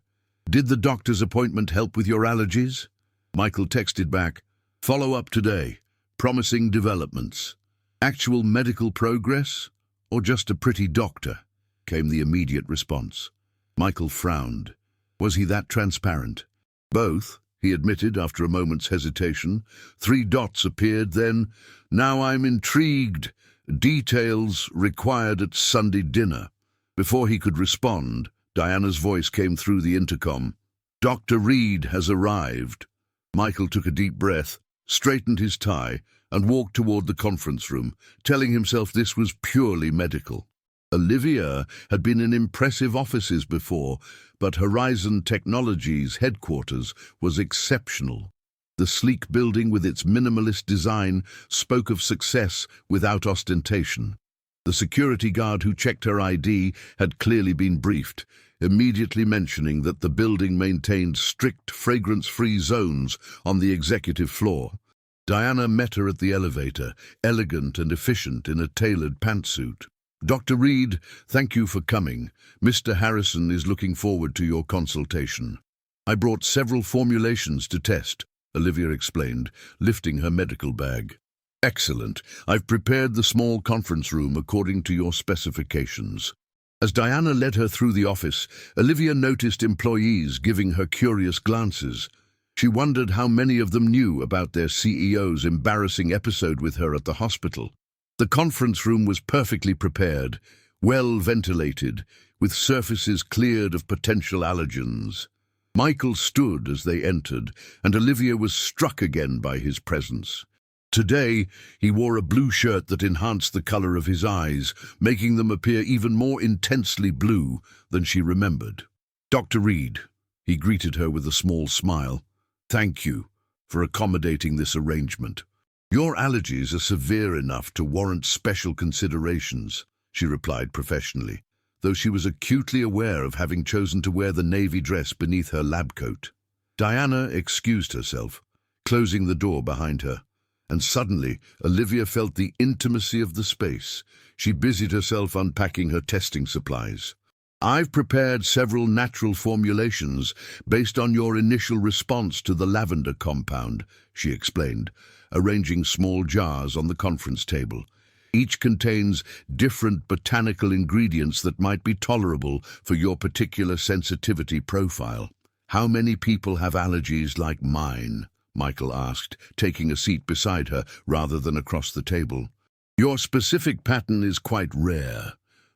"Did the doctor's appointment help with your allergies?" Michael texted back, "Follow up today. Promising developments." "Actual medical progress? Or just a pretty doctor?" came the immediate response. Michael frowned. Was he that transparent? "Both," he admitted after a moment's hesitation. 3 dots appeared, then, "Now I'm intrigued. Details required at Sunday dinner." Before he could respond, Diana's voice came through the intercom. "Dr. Reed has arrived." Michael took a deep breath, straightened his tie, and walked toward the conference room, telling himself this was purely medical. Olivia had been in impressive offices before, but Horizon Technologies' headquarters was exceptional. The sleek building with its minimalist design spoke of success without ostentation. The security guard who checked her ID had clearly been briefed, immediately mentioning that the building maintained strict fragrance-free zones on the executive floor. Diana met her at the elevator, elegant and efficient in a tailored pantsuit. "Dr. Reed, thank you for coming. Mr. Harrison is looking forward to your consultation." "I brought several formulations to test," Olivia explained, lifting her medical bag. "Excellent. I've prepared the small conference room according to your specifications." As Diana led her through the office, Olivia noticed employees giving her curious glances. She wondered how many of them knew about their CEO's embarrassing episode with her at the hospital. The conference room was perfectly prepared, well ventilated, with surfaces cleared of potential allergens. Michael stood as they entered, and Olivia was struck again by his presence. Today, he wore a blue shirt that enhanced the color of his eyes, making them appear even more intensely blue than she remembered. "Dr. Reed," he greeted her with a small smile, "thank you for accommodating this arrangement. Your allergies are severe enough to warrant special considerations," she replied professionally, though she was acutely aware of having chosen to wear the navy dress beneath her lab coat. Diana excused herself, closing the door behind her. And suddenly, Olivia felt the intimacy of the space. She busied herself unpacking her testing supplies. "I've prepared several natural formulations based on your initial response to the lavender compound," she explained, arranging small jars on the conference table. "Each contains different botanical ingredients that might be tolerable for your particular sensitivity profile." "How many people have allergies like mine?" Michael asked, taking a seat beside her rather than across the table. "Your specific pattern is quite rare.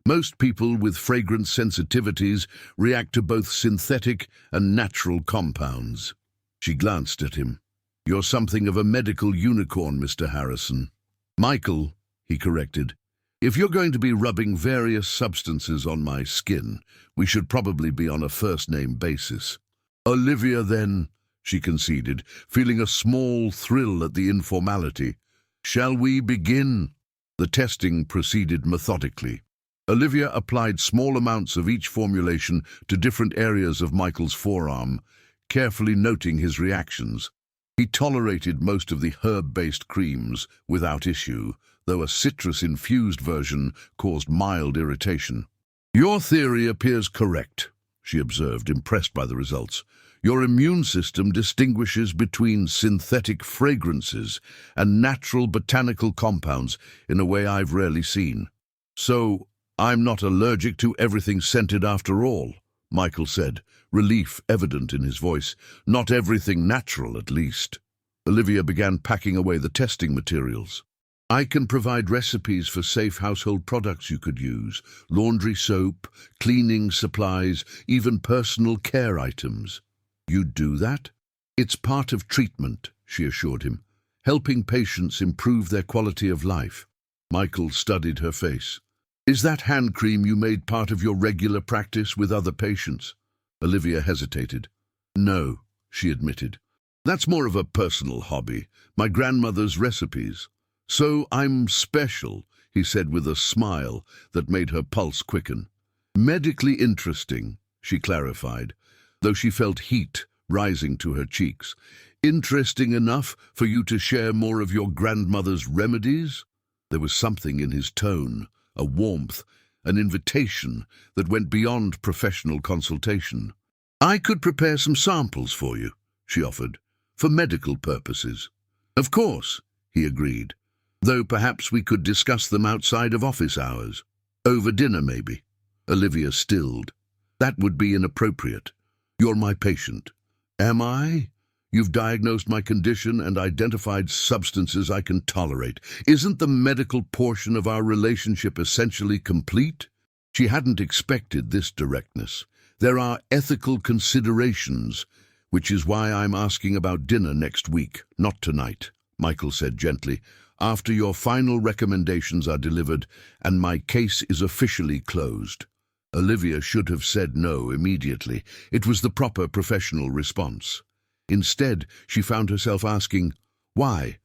Most people with fragrance sensitivities react to both synthetic and natural compounds." She glanced at him. "You're something of a medical unicorn, Mr. Harrison." "Michael," he corrected. "If you're going to be rubbing various substances on my skin, we should probably be on a first-name basis." "Olivia, then," she conceded, feeling a small thrill at the informality. "Shall we begin?" The testing proceeded methodically. Olivia applied small amounts of each formulation to different areas of Michael's forearm, carefully noting his reactions. He tolerated most of the herb-based creams without issue, though a citrus-infused version caused mild irritation. "Your theory appears correct," she observed, impressed by the results. "Your immune system distinguishes between synthetic fragrances and natural botanical compounds in a way I've rarely seen." "So, I'm not allergic to everything scented after all," Michael said, relief evident in his voice. "Not everything natural, at least." Olivia began packing away the testing materials. "I can provide recipes for safe household products you could use: laundry soap, cleaning supplies, even personal care items." "You'd do that?" "It's part of treatment," she assured him, "helping patients improve their quality of life." Michael studied her face. "Is that hand cream you made part of your regular practice with other patients?" Olivia hesitated. "No," she admitted. "That's more of a personal hobby, my grandmother's recipes." "So I'm special," he said with a smile that made her pulse quicken. "Medically interesting," she clarified, though she felt heat rising to her cheeks. "Interesting enough for you to share more of your grandmother's remedies?" There was something in his tone, a warmth, an invitation that went beyond professional consultation. "I could prepare some samples for you," she offered, "for medical purposes." "Of course," he agreed, "though perhaps we could discuss them outside of office hours. Over dinner, maybe." Olivia stilled. "That would be inappropriate. You're my patient." "Am I? You've diagnosed my condition and identified substances I can tolerate. Isn't the medical portion of our relationship essentially complete?" She hadn't expected this directness. "There are ethical considerations, which is why I'm asking about dinner next week, not tonight," Michael said gently, "after your final recommendations are delivered and my case is officially closed." Olivia should have said no immediately. It was the proper professional response. Instead, she found herself asking, "Why?"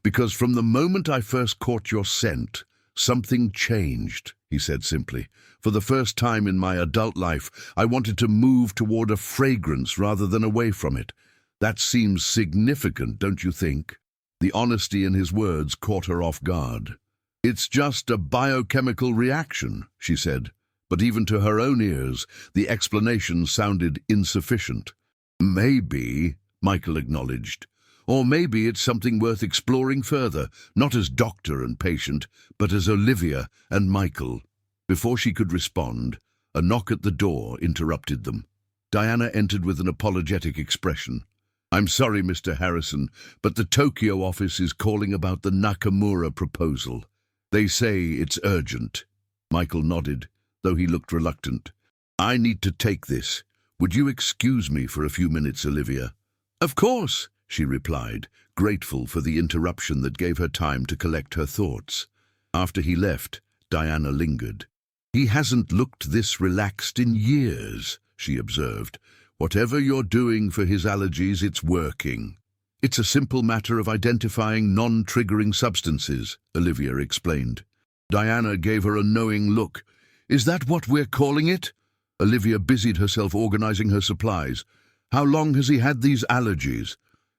"Because from the moment I first caught your scent, something changed," he said simply. "For the first time in my adult life, I wanted to move toward a fragrance rather than away from it. That seems significant, don't you think?" The honesty in his words caught her off guard. "It's just a biochemical reaction," she said, but even to her own ears, the explanation sounded insufficient. "Maybe," Michael acknowledged, "or maybe it's something worth exploring further, not as doctor and patient, but as Olivia and Michael." Before she could respond, a knock at the door interrupted them. Diana entered with an apologetic expression. "I'm sorry, Mr. Harrison, but the Tokyo office is calling about the Nakamura proposal. They say it's urgent." Michael nodded, though he looked reluctant. "I need to take this. Would you excuse me for a few minutes, Olivia?" "Of course," she replied, grateful for the interruption that gave her time to collect her thoughts. After he left, Diana lingered. "He hasn't looked this relaxed in years," she observed. "Whatever you're doing for his allergies, it's working." "It's a simple matter of identifying non-triggering substances," Olivia explained. Diana gave her a knowing look. "Is that what we're calling it?" Olivia busied herself organizing her supplies. "How long has he had these allergies?"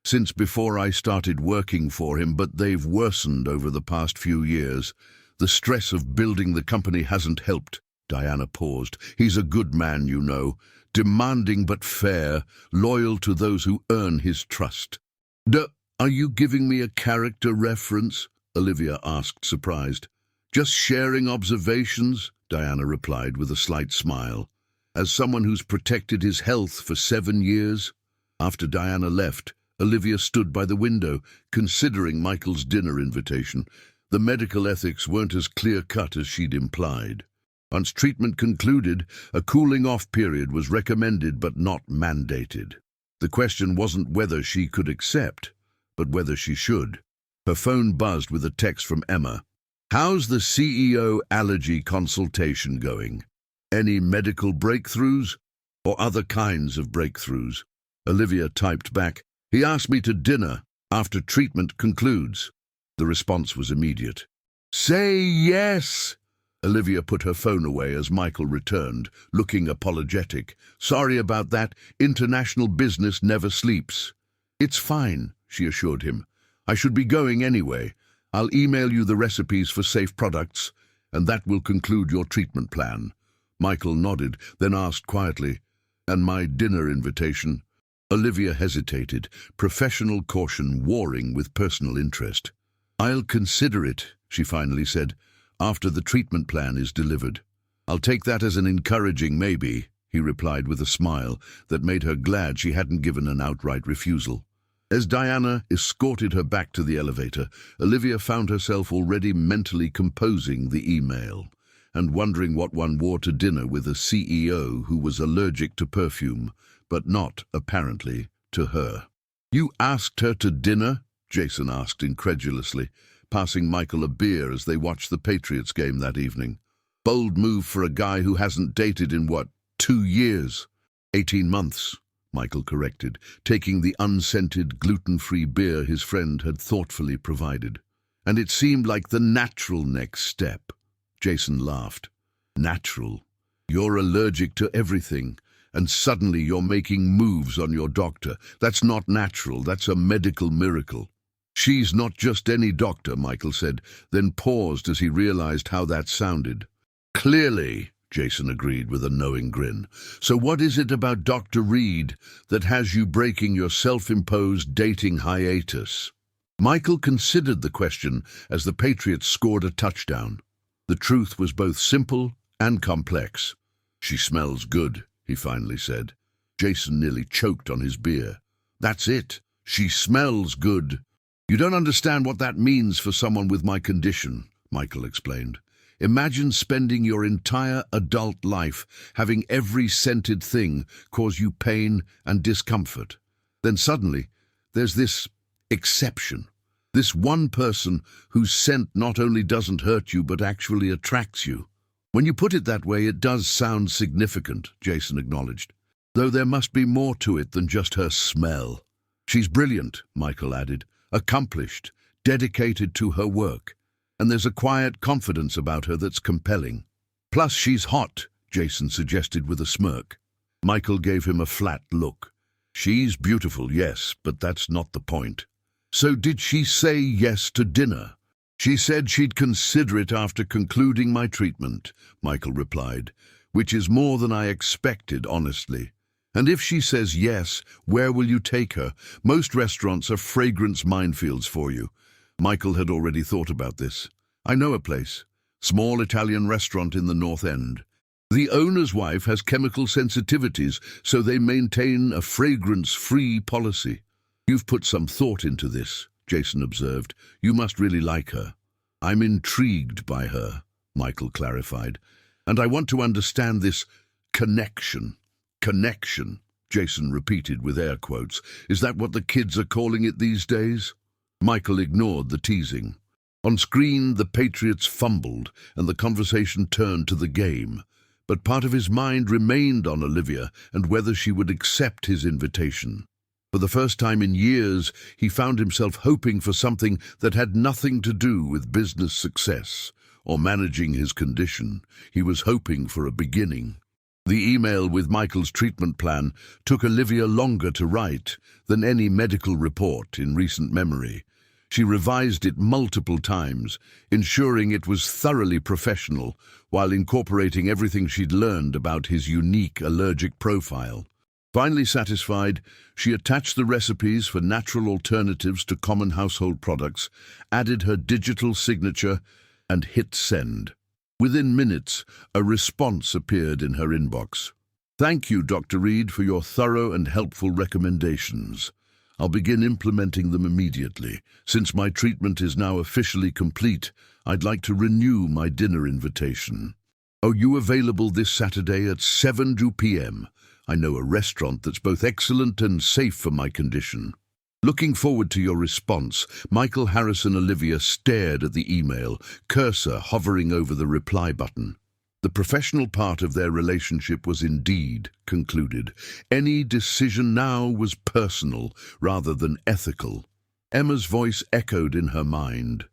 since before I started working for him, but they've worsened over the past few years. The stress of building the company hasn't helped." Diana paused. "He's a good man, you know, demanding but fair, loyal to those who earn his trust." Are you giving me a character reference?" Olivia asked, surprised. "Just sharing observations," Diana replied with a slight smile. "As someone who's protected his health for 7 years." After Diana left, Olivia stood by the window, considering Michael's dinner invitation. The medical ethics weren't as clear-cut as she'd implied. Once treatment concluded, a cooling-off period was recommended but not mandated. The question wasn't whether she could accept, but whether she should. Her phone buzzed with a text from Emma. "How's the CEO allergy consultation going? Any medical breakthroughs? Or other kinds of breakthroughs?" Olivia typed back, "He asked me to dinner after treatment concludes." The response was immediate. "Say yes!" Olivia put her phone away as Michael returned, looking apologetic. "Sorry about that. International business never sleeps." "It's fine," she assured him. "I should be going anyway. I'll email you the recipes for safe products, and that will conclude your treatment plan." Michael nodded, then asked quietly, "And my dinner invitation?" Olivia hesitated, professional caution warring with personal interest. "I'll consider it," she finally said, "after the treatment plan is delivered." "I'll take that as an encouraging maybe," he replied with a smile that made her glad she hadn't given an outright refusal. As Diana escorted her back to the elevator, Olivia found herself already mentally composing the email and wondering what one wore to dinner with a CEO who was allergic to perfume, but not, apparently, to her. "You asked her to dinner?" Jason asked incredulously, passing Michael a beer as they watched the Patriots game that evening. "Bold move for a guy who hasn't dated in, 2 years?" 18 months. Michael corrected, taking the unscented, gluten-free beer his friend had thoughtfully provided. "And it seemed like the natural next step." Jason laughed. "Natural? You're allergic to everything, and suddenly you're making moves on your doctor. That's not natural, that's a medical miracle." "She's not just any doctor," Michael said, then paused as he realized how that sounded. "Clearly," Jason agreed with a knowing grin. "So what is it about Dr. Reed that has you breaking your self-imposed dating hiatus?" Michael considered the question as the Patriots scored a touchdown. The truth was both simple and complex. "She smells good," he finally said. Jason nearly choked on his beer. "That's it. She smells good." "You don't understand what that means for someone with my condition," Michael explained. "Imagine spending your entire adult life having every scented thing cause you pain and discomfort. Then suddenly, there's this exception. This one person whose scent not only doesn't hurt you but actually attracts you." "When you put it that way, it does sound significant," Jason acknowledged. "Though there must be more to it than just her smell." "She's brilliant," Michael added. "Accomplished, dedicated to her work. And there's a quiet confidence about her that's compelling." "Plus she's hot," Jason suggested with a smirk. Michael gave him a flat look. "She's beautiful, yes, but that's not the point." "So did she say yes to dinner?" "She said she'd consider it after concluding my treatment," Michael replied, "which is more than I expected, honestly." "And if she says yes, where will you take her? Most restaurants are fragrance minefields for you." Michael had already thought about this. "I know a place. Small Italian restaurant in the North End. The owner's wife has chemical sensitivities, so they maintain a fragrance-free policy." "You've put some thought into this," Jason observed. "You must really like her." "I'm intrigued by her," Michael clarified. "And I want to understand this connection." "Connection," Jason repeated with air quotes. "Is that what the kids are calling it these days?" Michael ignored the teasing. On screen, the Patriots fumbled, and the conversation turned to the game. But part of his mind remained on Olivia and whether she would accept his invitation. For the first time in years, he found himself hoping for something that had nothing to do with business success or managing his condition. He was hoping for a beginning. The email with Michael's treatment plan took Olivia longer to write than any medical report in recent memory. She revised it multiple times, ensuring it was thoroughly professional while incorporating everything she'd learned about his unique allergic profile. Finally satisfied, she attached the recipes for natural alternatives to common household products, added her digital signature, and hit send. Within minutes, a response appeared in her inbox. "Thank you, Dr. Reed, for your thorough and helpful recommendations. I'll begin implementing them immediately. Since my treatment is now officially complete, I'd like to renew my dinner invitation. Are you available this Saturday at 7 p.m.? I know a restaurant that's both excellent and safe for my condition." Looking forward to your response, Michael Harrison Olivia stared at the email, cursor hovering over the reply button. The professional part of their relationship was indeed concluded. Any decision now was personal rather than ethical. Emma's voice echoed in her mind.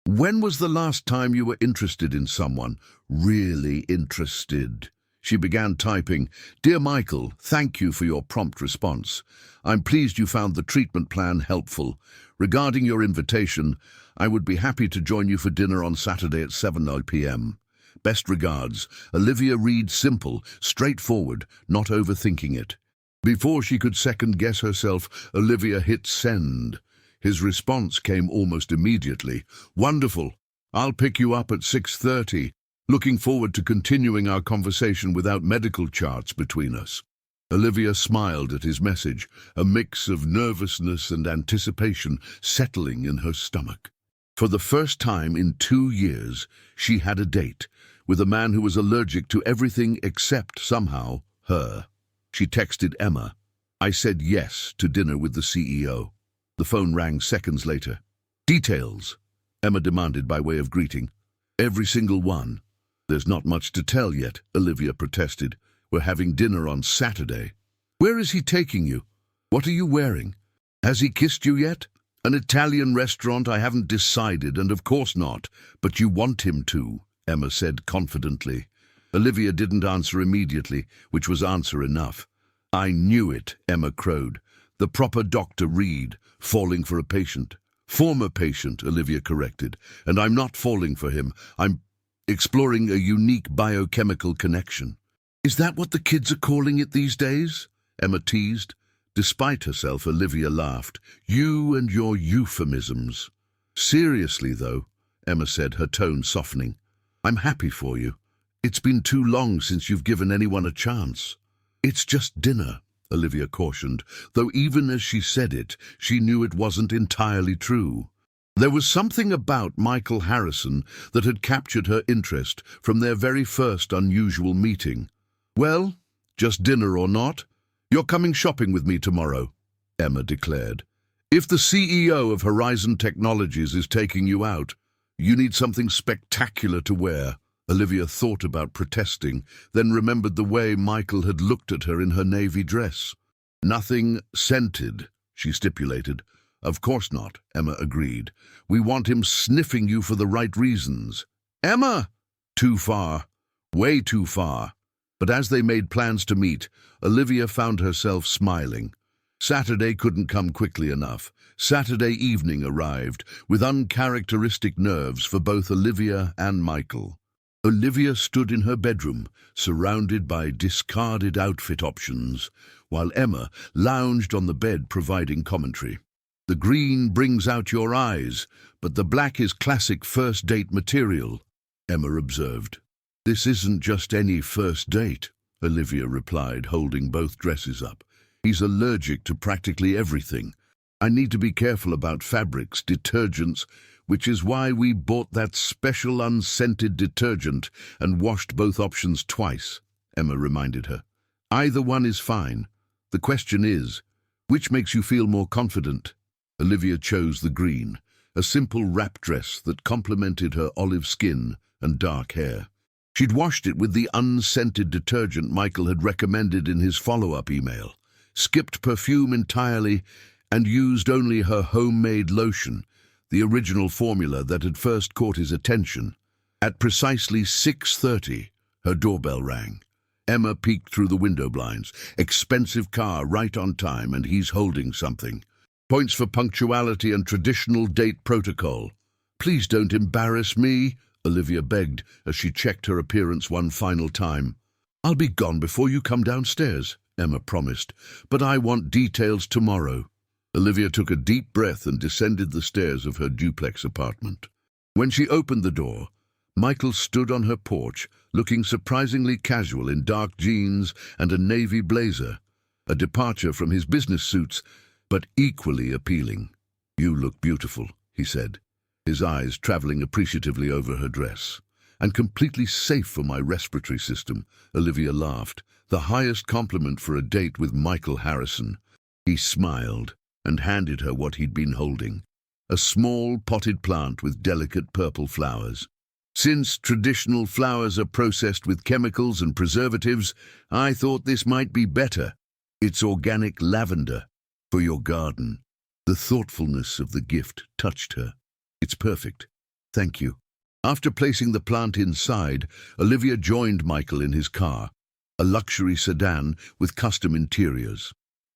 "When was the last time you were interested in someone? Really interested?" She began typing, "Dear Michael, thank you for your prompt response. I'm pleased you found the treatment plan helpful. Regarding your invitation, I would be happy to join you for dinner on Saturday at 7 p.m. Best regards, Olivia Reed. Simple, straightforward, not overthinking it." Before she could second-guess herself, Olivia hit send. His response came almost immediately. "Wonderful. I'll pick you up at 6:30. Looking forward to continuing our conversation without medical charts between us." Olivia smiled at his message, a mix of nervousness and anticipation settling in her stomach. For the first time in 2 years, she had a date with a man who was allergic to everything except, somehow, her. She texted Emma, "I said yes to dinner with the CEO." The phone rang seconds later. "Details," Emma demanded by way of greeting. "Every single one." "There's not much to tell yet," Olivia protested. "We're having dinner on Saturday." "Where is he taking you? What are you wearing? Has he kissed you yet?" "An Italian restaurant. I haven't decided, and of course not, but you want him to," Emma said confidently. Olivia didn't answer immediately, which was answer enough. "I knew it," Emma crowed. "The proper Dr. Reed, falling for a patient." "Former patient," Olivia corrected. "And I'm not falling for him. I'm exploring a unique biochemical connection." "Is that what the kids are calling it these days?" Emma teased. Despite herself, Olivia laughed. "You and your euphemisms." "Seriously, though," Emma said, her tone softening. "I'm happy for you. It's been too long since you've given anyone a chance." "It's just dinner," Olivia cautioned, though even as she said it, she knew it wasn't entirely true. There was something about Michael Harrison that had captured her interest from their very first unusual meeting. "Well, just dinner or not, you're coming shopping with me tomorrow," Emma declared. "If the CEO of Horizon Technologies is taking you out, you need something spectacular to wear." Olivia thought about protesting, then remembered the way Michael had looked at her in her navy dress. "Nothing scented," she stipulated. "Of course not," Emma agreed. "We want him sniffing you for the right reasons." "Emma!" "Too far. Way too far." But as they made plans to meet, Olivia found herself smiling. Saturday couldn't come quickly enough. Saturday evening arrived, with uncharacteristic nerves for both Olivia and Michael. Olivia stood in her bedroom, surrounded by discarded outfit options, while Emma lounged on the bed providing commentary. "The green brings out your eyes, but the black is classic first date material," Emma observed. "This isn't just any first date," Olivia replied, holding both dresses up. "He's allergic to practically everything. I need to be careful about fabrics, detergents, which is why we bought that special unscented detergent and washed both options twice," Emma reminded her. "Either one is fine. The question is, which makes you feel more confident?" Olivia chose the green, a simple wrap dress that complemented her olive skin and dark hair. She'd washed it with the unscented detergent Michael had recommended in his follow-up email, skipped perfume entirely, and used only her homemade lotion, the original formula that had first caught his attention. At precisely 6:30, her doorbell rang. Emma peeked through the window blinds. Expensive car, right on time, and he's holding something. Points for punctuality and traditional date protocol. Please don't embarrass me, Olivia begged as she checked her appearance one final time. I'll be gone before you come downstairs, Emma promised, but I want details tomorrow. Olivia took a deep breath and descended the stairs of her duplex apartment. When she opened the door, Michael stood on her porch, looking surprisingly casual in dark jeans and a navy blazer, a departure from his business suits, but equally appealing. You look beautiful, he said, his eyes traveling appreciatively over her dress. And completely safe for my respiratory system, Olivia laughed, the highest compliment for a date with Michael Harrison. He smiled and handed her what he'd been holding, a small potted plant with delicate purple flowers. Since traditional flowers are processed with chemicals and preservatives, I thought this might be better. It's organic lavender for your garden. The thoughtfulness of the gift touched her. It's perfect. Thank you. After placing the plant inside, Olivia joined Michael in his car, a luxury sedan with custom interiors.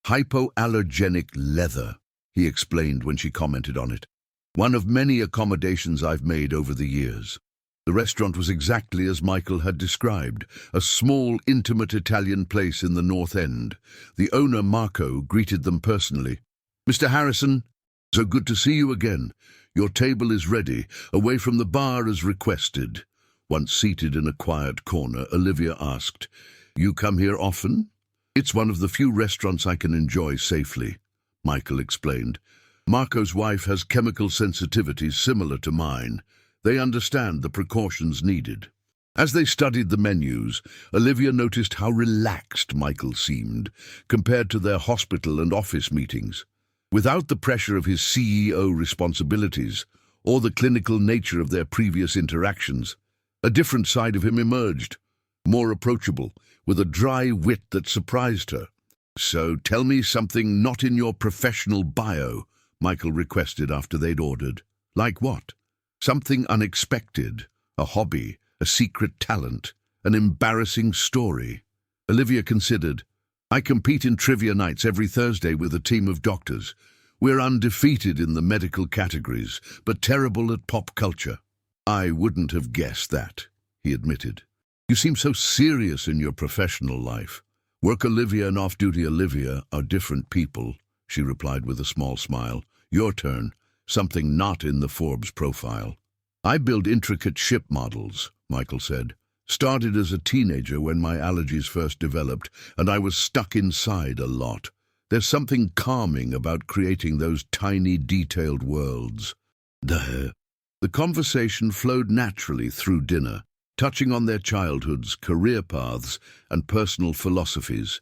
Hypoallergenic leather, he explained when she commented on it. One of many accommodations I've made over the years. The restaurant was exactly as Michael had described, a small, intimate Italian place in the North End. The owner, Marco, greeted them personally. Mr. Harrison, so good to see you again. Your table is ready, away from the bar as requested. Once seated in a quiet corner, Olivia asked, You come here often? It's one of the few restaurants I can enjoy safely, Michael explained. Marco's wife has chemical sensitivities similar to mine. They understand the precautions needed. As they studied the menus, Olivia noticed how relaxed Michael seemed compared to their hospital and office meetings. Without the pressure of his CEO responsibilities or the clinical nature of their previous interactions, a different side of him emerged, more approachable, with a dry wit that surprised her. So tell me something not in your professional bio, Michael requested after they'd ordered. Like what? Something unexpected, a hobby, a secret talent, an embarrassing story. Olivia considered. I compete in trivia nights every Thursday with a team of doctors. We're undefeated in the medical categories, but terrible at pop culture. I wouldn't have guessed that, he admitted. You seem so serious in your professional life. Work Olivia and off-duty Olivia are different people, she replied with a small smile. Your turn. Something not in the Forbes profile. I build intricate ship models, Michael said. Started as a teenager when my allergies first developed, and I was stuck inside a lot. There's something calming about creating those tiny, detailed worlds. The conversation flowed naturally through dinner, touching on their childhoods, career paths, and personal philosophies.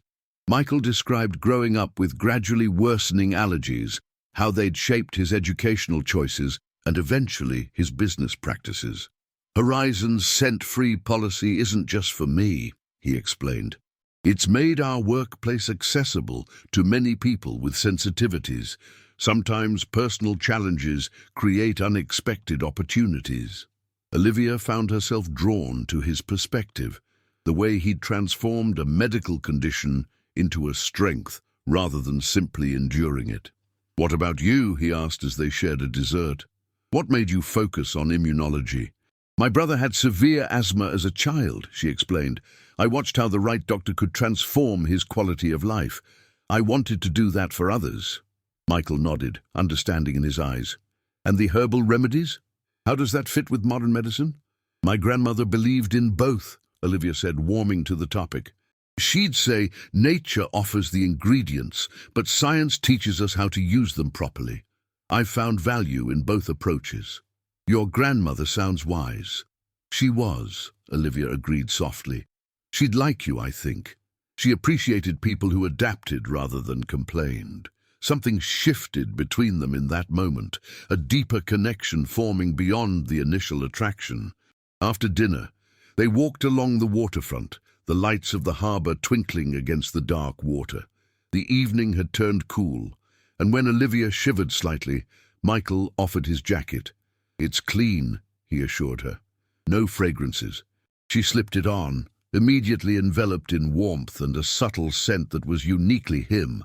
Michael described growing up with gradually worsening allergies, how they'd shaped his educational choices and eventually his business practices. Horizon's scent-free policy isn't just for me, he explained. It's made our workplace accessible to many people with sensitivities. Sometimes personal challenges create unexpected opportunities. Olivia found herself drawn to his perspective, the way he'd transformed a medical condition into a strength rather than simply enduring it. What about you? He asked as they shared a dessert. What made you focus on immunology? My brother had severe asthma as a child, she explained. I watched how the right doctor could transform his quality of life. I wanted to do that for others. Michael nodded, understanding in his eyes. And the herbal remedies? How does that fit with modern medicine? My grandmother believed in both, Olivia said, warming to the topic. She'd say nature offers the ingredients, but science teaches us how to use them properly. I've found value in both approaches. Your grandmother sounds wise. She was, Olivia agreed softly. She'd like you, I think. She appreciated people who adapted rather than complained. Something shifted between them in that moment, a deeper connection forming beyond the initial attraction. After dinner, they walked along the waterfront, the lights of the harbour twinkling against the dark water. The evening had turned cool, and when Olivia shivered slightly, Michael offered his jacket. It's clean, he assured her. No fragrances. She slipped it on, immediately enveloped in warmth and a subtle scent that was uniquely him.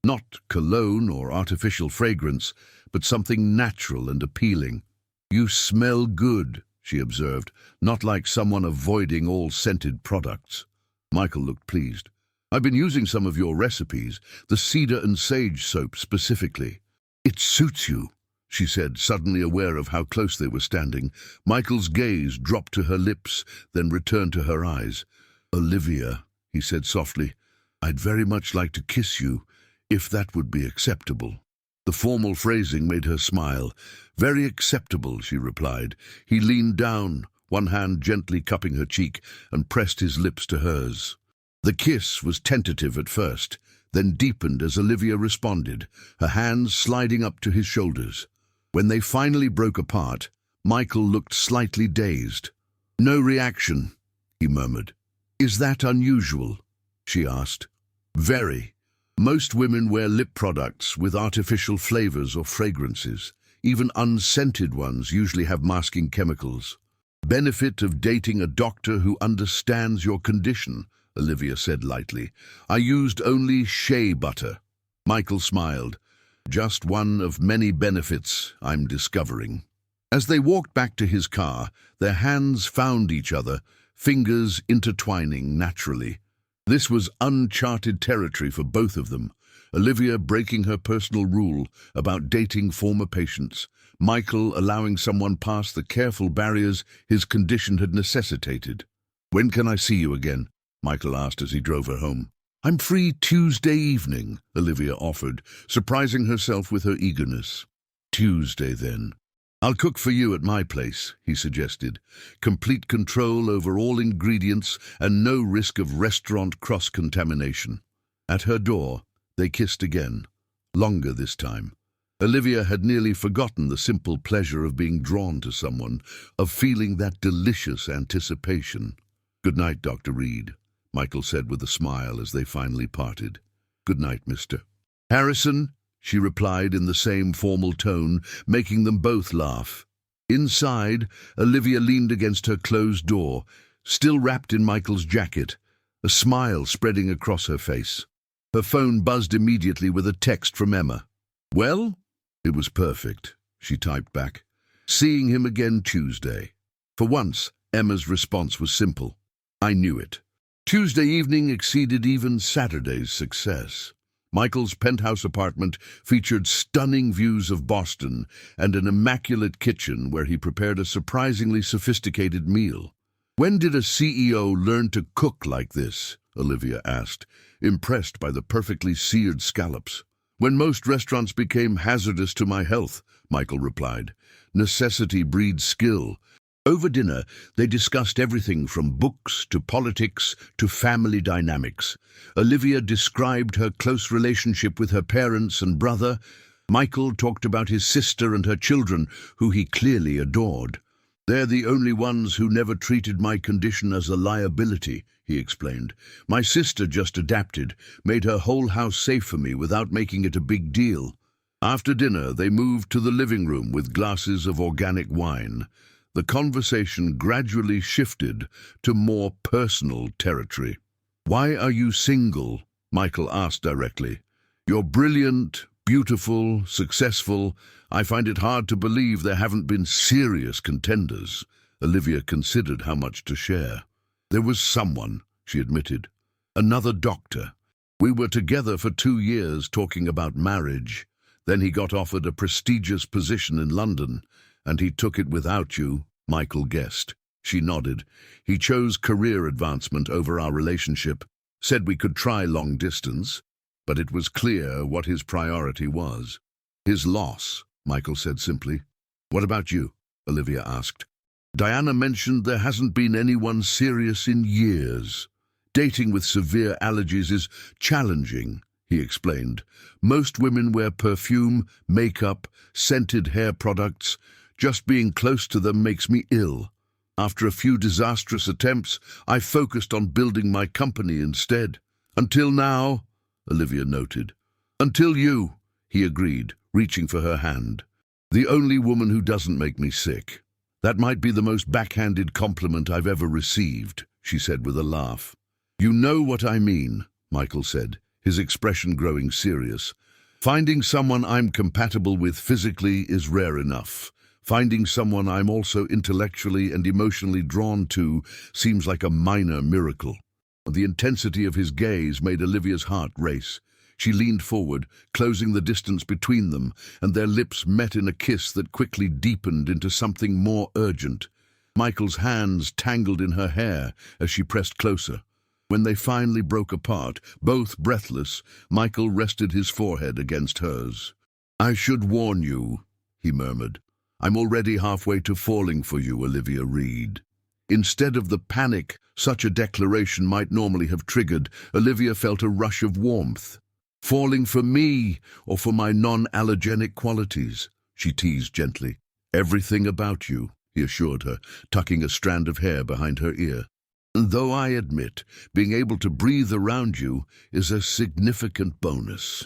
Not cologne or artificial fragrance, but something natural and appealing. "You smell good," she observed, "not like someone avoiding all scented products." Michael looked pleased. "I've been using some of your recipes, the cedar and sage soap specifically." "It suits you," she said, suddenly aware of how close they were standing. Michael's gaze dropped to her lips, then returned to her eyes. "Olivia," he said softly, "I'd very much like to kiss you, if that would be acceptable." The formal phrasing made her smile. "Very acceptable," she replied. He leaned down, one hand gently cupping her cheek, and pressed his lips to hers. The kiss was tentative at first, then deepened as Olivia responded, her hands sliding up to his shoulders. When they finally broke apart, Michael looked slightly dazed. "No reaction," he murmured. "Is that unusual?" she asked. "Very. Most women wear lip products with artificial flavors or fragrances. Even unscented ones usually have masking chemicals." "Benefit of dating a doctor who understands your condition," Olivia said lightly. "I used only shea butter." Michael smiled. "Just one of many benefits I'm discovering." As they walked back to his car, their hands found each other, fingers intertwining naturally. This was uncharted territory for both of them. Olivia breaking her personal rule about dating former patients, Michael allowing someone past the careful barriers his condition had necessitated. "When can I see you again?" Michael asked as he drove her home. "I'm free Tuesday evening," Olivia offered, surprising herself with her eagerness. "Tuesday, then. I'll cook for you at my place," he suggested. Complete control over all ingredients and no risk of restaurant cross-contamination. At her door, they kissed again, longer this time. Olivia had nearly forgotten the simple pleasure of being drawn to someone, of feeling that delicious anticipation. "Good night, Dr. Reed," Michael said with a smile as they finally parted. "Good night, Mr. Harrison," she replied in the same formal tone, making them both laugh. Inside, Olivia leaned against her closed door, still wrapped in Michael's jacket, a smile spreading across her face. Her phone buzzed immediately with a text from Emma. "Well?" "It was perfect," she typed back. "Seeing him again Tuesday." For once, Emma's response was simple. "I knew it." Tuesday evening exceeded even Saturday's success. Michael's penthouse apartment featured stunning views of Boston and an immaculate kitchen where he prepared a surprisingly sophisticated meal. "When did a CEO learn to cook like this?" Olivia asked, impressed by the perfectly seared scallops. "When most restaurants became hazardous to my health," Michael replied. "Necessity breeds skill." Over dinner, they discussed everything from books to politics to family dynamics. Olivia described her close relationship with her parents and brother. Michael talked about his sister and her children, who he clearly adored. "They're the only ones who never treated my condition as a liability," he explained. "My sister just adapted, made her whole house safe for me without making it a big deal." After dinner, they moved to the living room with glasses of organic wine. The conversation gradually shifted to more personal territory. "Why are you single?" Michael asked directly. "You're brilliant, beautiful, successful. I find it hard to believe there haven't been serious contenders." Olivia considered how much to share. "There was someone," she admitted. "Another doctor. We were together for 2 years talking about marriage. Then he got offered a prestigious position in London, and he took it without you," Michael guessed. She nodded. "He chose career advancement over our relationship, said we could try long distance, but it was clear what his priority was." "His loss," Michael said simply. "What about you?" Olivia asked. "Diana mentioned there hasn't been anyone serious in years. Dating with severe allergies is challenging," he explained. "Most women wear perfume, makeup, scented hair products. Just being close to them makes me ill. After a few disastrous attempts, I focused on building my company instead. Until now," Olivia noted. "Until you," he agreed, reaching for her hand. "The only woman who doesn't make me sick." "That might be the most backhanded compliment I've ever received," she said with a laugh. You know what I mean, Michael said, his expression growing serious. Finding someone I'm compatible with physically is rare enough. Finding someone I'm also intellectually and emotionally drawn to seems like a minor miracle. The intensity of his gaze made Olivia's heart race. She leaned forward, closing the distance between them, and their lips met in a kiss that quickly deepened into something more urgent. Michael's hands tangled in her hair as she pressed closer. When they finally broke apart, both breathless, Michael rested his forehead against hers. I should warn you, he murmured. I'm already halfway to falling for you, Olivia Reed. Instead of the panic such a declaration might normally have triggered, Olivia felt a rush of warmth. Falling for me, or for my non-allergenic qualities, she teased gently. Everything about you, he assured her, tucking a strand of hair behind her ear. Though I admit, being able to breathe around you is a significant bonus.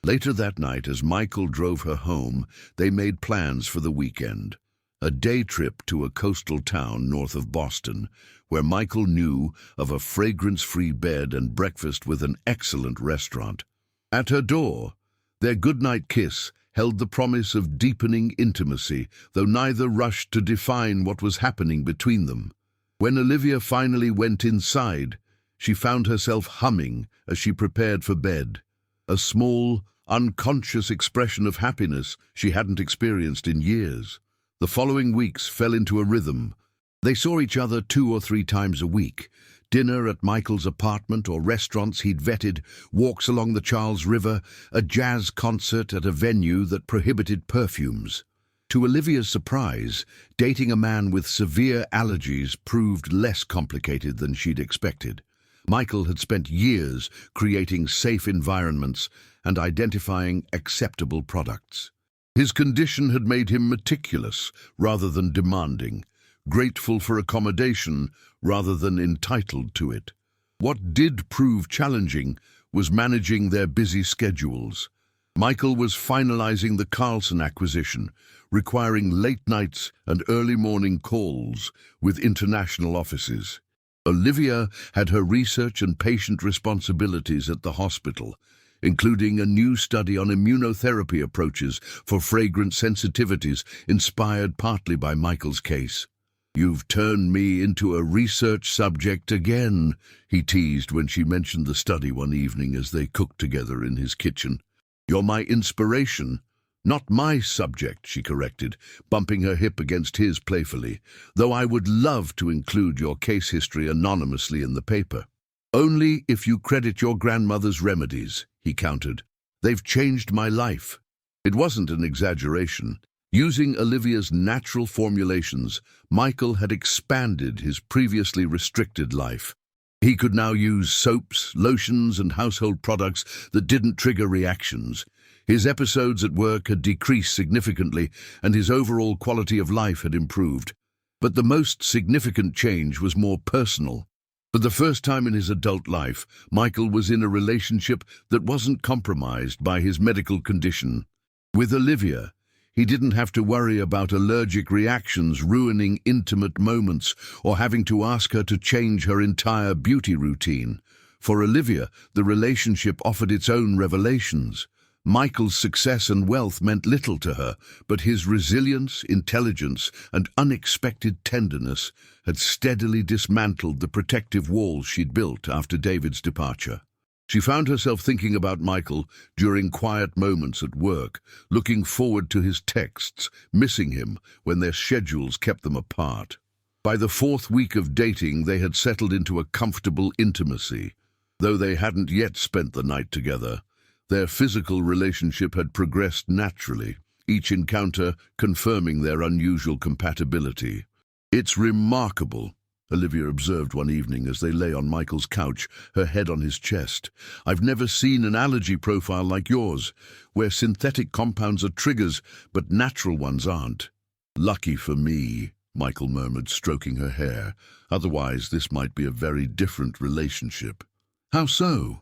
Later that night, as Michael drove her home, they made plans for the weekend. A day trip to a coastal town north of Boston, where Michael knew of a fragrance-free bed and breakfast with an excellent restaurant. At her door, their goodnight kiss held the promise of deepening intimacy, though neither rushed to define what was happening between them. When Olivia finally went inside, she found herself humming as she prepared for bed. A small, unconscious expression of happiness she hadn't experienced in years. The following weeks fell into a rhythm. They saw each other 2 or 3 times a week. Dinner at Michael's apartment or restaurants he'd vetted, walks along the Charles River, a jazz concert at a venue that prohibited perfumes. To Olivia's surprise, dating a man with severe allergies proved less complicated than she'd expected. Michael had spent years creating safe environments and identifying acceptable products. His condition had made him meticulous rather than demanding, grateful for accommodation rather than entitled to it. What did prove challenging was managing their busy schedules. Michael was finalizing the Carlson acquisition, requiring late nights and early morning calls with international offices. Olivia had her research and patient responsibilities at the hospital, including a new study on immunotherapy approaches for fragrance sensitivities inspired partly by Michael's case. You've turned me into a research subject again, he teased when she mentioned the study one evening as they cooked together in his kitchen. You're my inspiration, not my subject, she corrected, bumping her hip against his playfully, though I would love to include your case history anonymously in the paper. Only if you credit your grandmother's remedies, he countered. They've changed my life. It wasn't an exaggeration. Using Olivia's natural formulations, Michael had expanded his previously restricted life. He could now use soaps, lotions, and household products that didn't trigger reactions. His episodes at work had decreased significantly, and his overall quality of life had improved. But the most significant change was more personal. For the first time in his adult life, Michael was in a relationship that wasn't compromised by his medical condition. With Olivia, he didn't have to worry about allergic reactions ruining intimate moments or having to ask her to change her entire beauty routine. For Olivia, the relationship offered its own revelations. Michael's success and wealth meant little to her, but his resilience, intelligence, and unexpected tenderness had steadily dismantled the protective walls she'd built after David's departure. She found herself thinking about Michael during quiet moments at work, looking forward to his texts, missing him when their schedules kept them apart. By the 4th week of dating, they had settled into a comfortable intimacy. Though they hadn't yet spent the night together, their physical relationship had progressed naturally, each encounter confirming their unusual compatibility. It's remarkable, Olivia observed one evening as they lay on Michael's couch, her head on his chest. I've never seen an allergy profile like yours, where synthetic compounds are triggers, but natural ones aren't. Lucky for me, Michael murmured, stroking her hair. Otherwise, this might be a very different relationship. How so?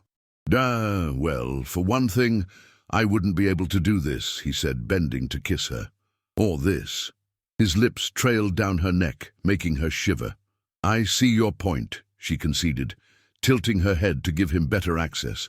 Well, for one thing, I wouldn't be able to do this, he said, bending to kiss her. Or this. His lips trailed down her neck, making her shiver. I see your point, she conceded, tilting her head to give him better access.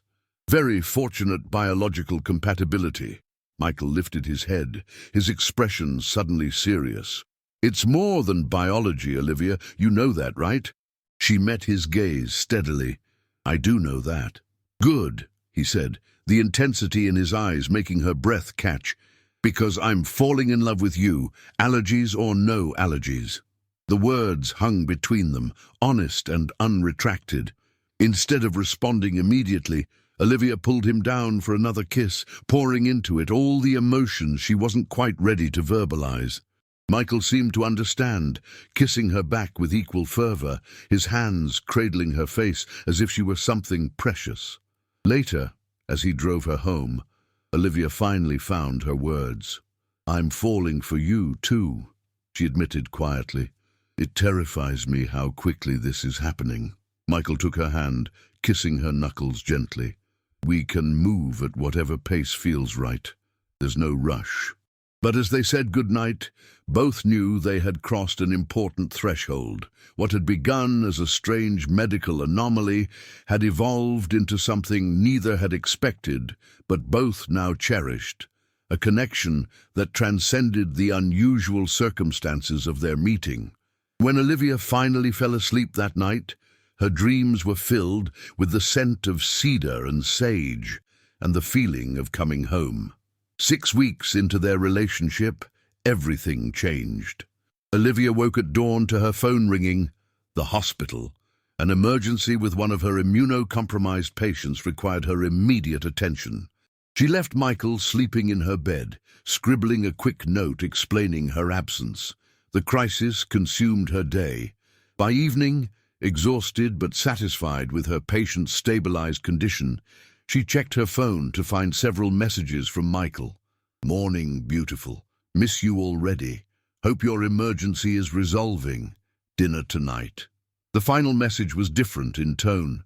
Very fortunate biological compatibility. Michael lifted his head, his expression suddenly serious. It's more than biology, Olivia. You know that, right? She met his gaze steadily. I do know that. Good, he said, the intensity in his eyes making her breath catch. Because I'm falling in love with you, allergies or no allergies. The words hung between them, honest and unretracted. Instead of responding immediately, Olivia pulled him down for another kiss, pouring into it all the emotions she wasn't quite ready to verbalize. Michael seemed to understand, kissing her back with equal fervor, his hands cradling her face as if she were something precious. Later, as he drove her home, Olivia finally found her words. I'm falling for you, too, she admitted quietly. It terrifies me how quickly this is happening. Michael took her hand, kissing her knuckles gently. We can move at whatever pace feels right. There's no rush. But as they said goodnight, both knew they had crossed an important threshold. What had begun as a strange medical anomaly had evolved into something neither had expected, but both now cherished. A connection that transcended the unusual circumstances of their meeting. When Olivia finally fell asleep that night, her dreams were filled with the scent of cedar and sage and the feeling of coming home. 6 weeks into their relationship, everything changed. Olivia woke at dawn to her phone ringing. The hospital. An emergency with one of her immunocompromised patients required her immediate attention. She left Michael sleeping in her bed, scribbling a quick note explaining her absence. The crisis consumed her day. By evening, exhausted but satisfied with her patient's stabilized condition, she checked her phone to find several messages from Michael. Morning, beautiful. Miss you already. Hope your emergency is resolving. Dinner tonight. The final message was different in tone.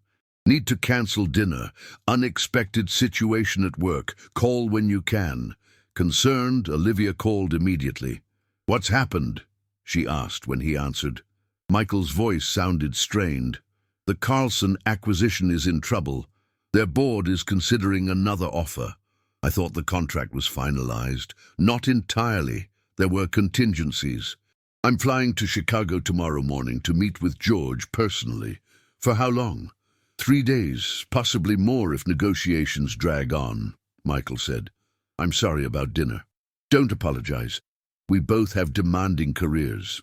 Need to cancel dinner. Unexpected situation at work. Call when you can. Concerned, Olivia called immediately. What's happened? She asked when he answered. Michael's voice sounded strained. The Carlson acquisition is in trouble. Their board is considering another offer. I thought the contract was finalized. Not entirely. There were contingencies. I'm flying to Chicago tomorrow morning to meet with George personally. For how long? 3 days, possibly more if negotiations drag on, Michael said. I'm sorry about dinner. Don't apologize. We both have demanding careers.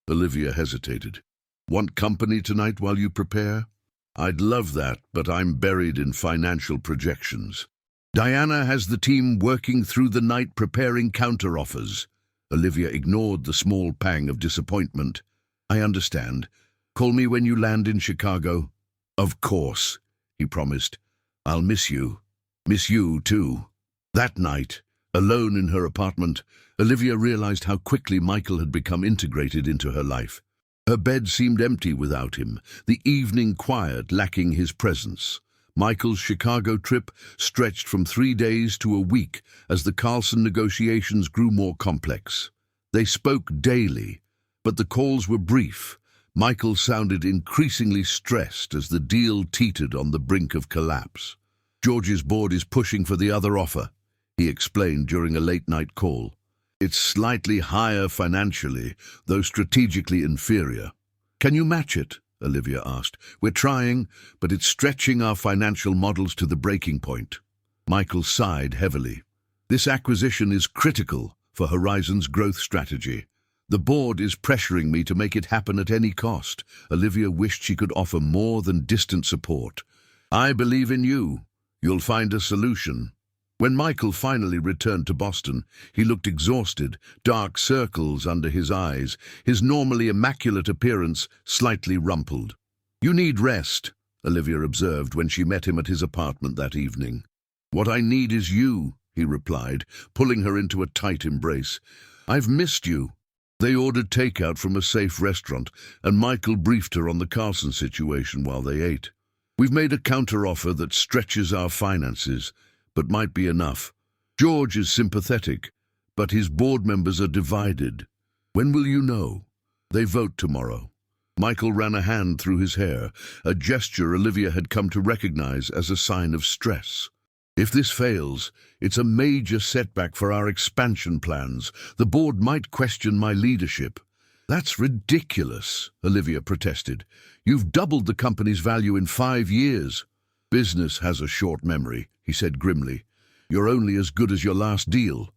Olivia hesitated. Want company tonight while you prepare? I'd love that, but I'm buried in financial projections. Diana has the team working through the night preparing counteroffers. Olivia ignored the small pang of disappointment. I understand. Call me when you land in Chicago. Of course, he promised. I'll miss you. Miss you, too. That night, alone in her apartment, Olivia realized how quickly Michael had become integrated into her life. Her bed seemed empty without him, the evening quiet lacking his presence. Michael's Chicago trip stretched from 3 days to a week as the Carlson negotiations grew more complex. They spoke daily, but the calls were brief. Michael sounded increasingly stressed as the deal teetered on the brink of collapse. George's board is pushing for the other offer, he explained during a late-night call. It's slightly higher financially, though strategically inferior. Can you match it? Olivia asked. We're trying, but it's stretching our financial models to the breaking point. Michael sighed heavily. This acquisition is critical for Horizon's growth strategy. The board is pressuring me to make it happen at any cost. Olivia wished she could offer more than distant support. I believe in you. You'll find a solution. When Michael finally returned to Boston, he looked exhausted, dark circles under his eyes, his normally immaculate appearance slightly rumpled. You need rest, Olivia observed when she met him at his apartment that evening. What I need is you, he replied, pulling her into a tight embrace. I've missed you. They ordered takeout from a safe restaurant, and Michael briefed her on the Carlson situation while they ate. We've made a counteroffer that stretches our finances, but might be enough. George is sympathetic, but his board members are divided. When will you know? They vote tomorrow. Michael ran a hand through his hair, a gesture Olivia had come to recognize as a sign of stress. If this fails, it's a major setback for our expansion plans. The board might question my leadership. That's ridiculous, Olivia protested. You've doubled the company's value in 5 years. Business has a short memory, he said grimly. You're only as good as your last deal.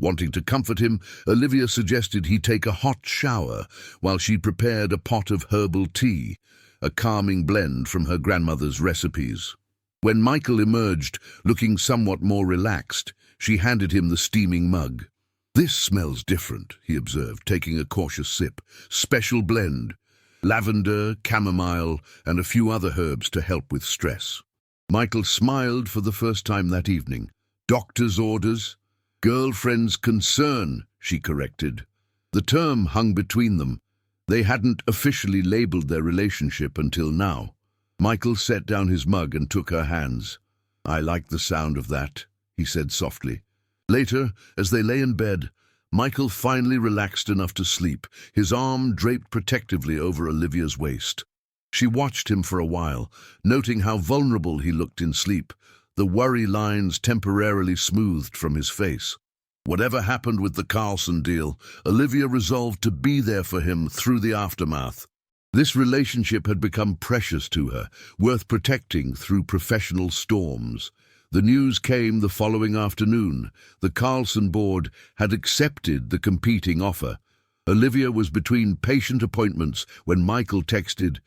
Wanting to comfort him, Olivia suggested he take a hot shower while she prepared a pot of herbal tea, a calming blend from her grandmother's recipes. When Michael emerged, looking somewhat more relaxed, she handed him the steaming mug. This smells different, he observed, taking a cautious sip. Special blend. Lavender, chamomile, and a few other herbs to help with stress. Michael smiled for the first time that evening. Doctor's orders? Girlfriend's concern, she corrected. The term hung between them. They hadn't officially labeled their relationship until now. Michael set down his mug and took her hands. I like the sound of that, he said softly. Later, as they lay in bed, Michael finally relaxed enough to sleep, his arm draped protectively over Olivia's waist. She watched him for a while, noting how vulnerable he looked in sleep, the worry lines temporarily smoothed from his face. Whatever happened with the Carlson deal, Olivia resolved to be there for him through the aftermath. This relationship had become precious to her, worth protecting through professional storms. The news came the following afternoon. The Carlson board had accepted the competing offer. Olivia was between patient appointments when Michael texted,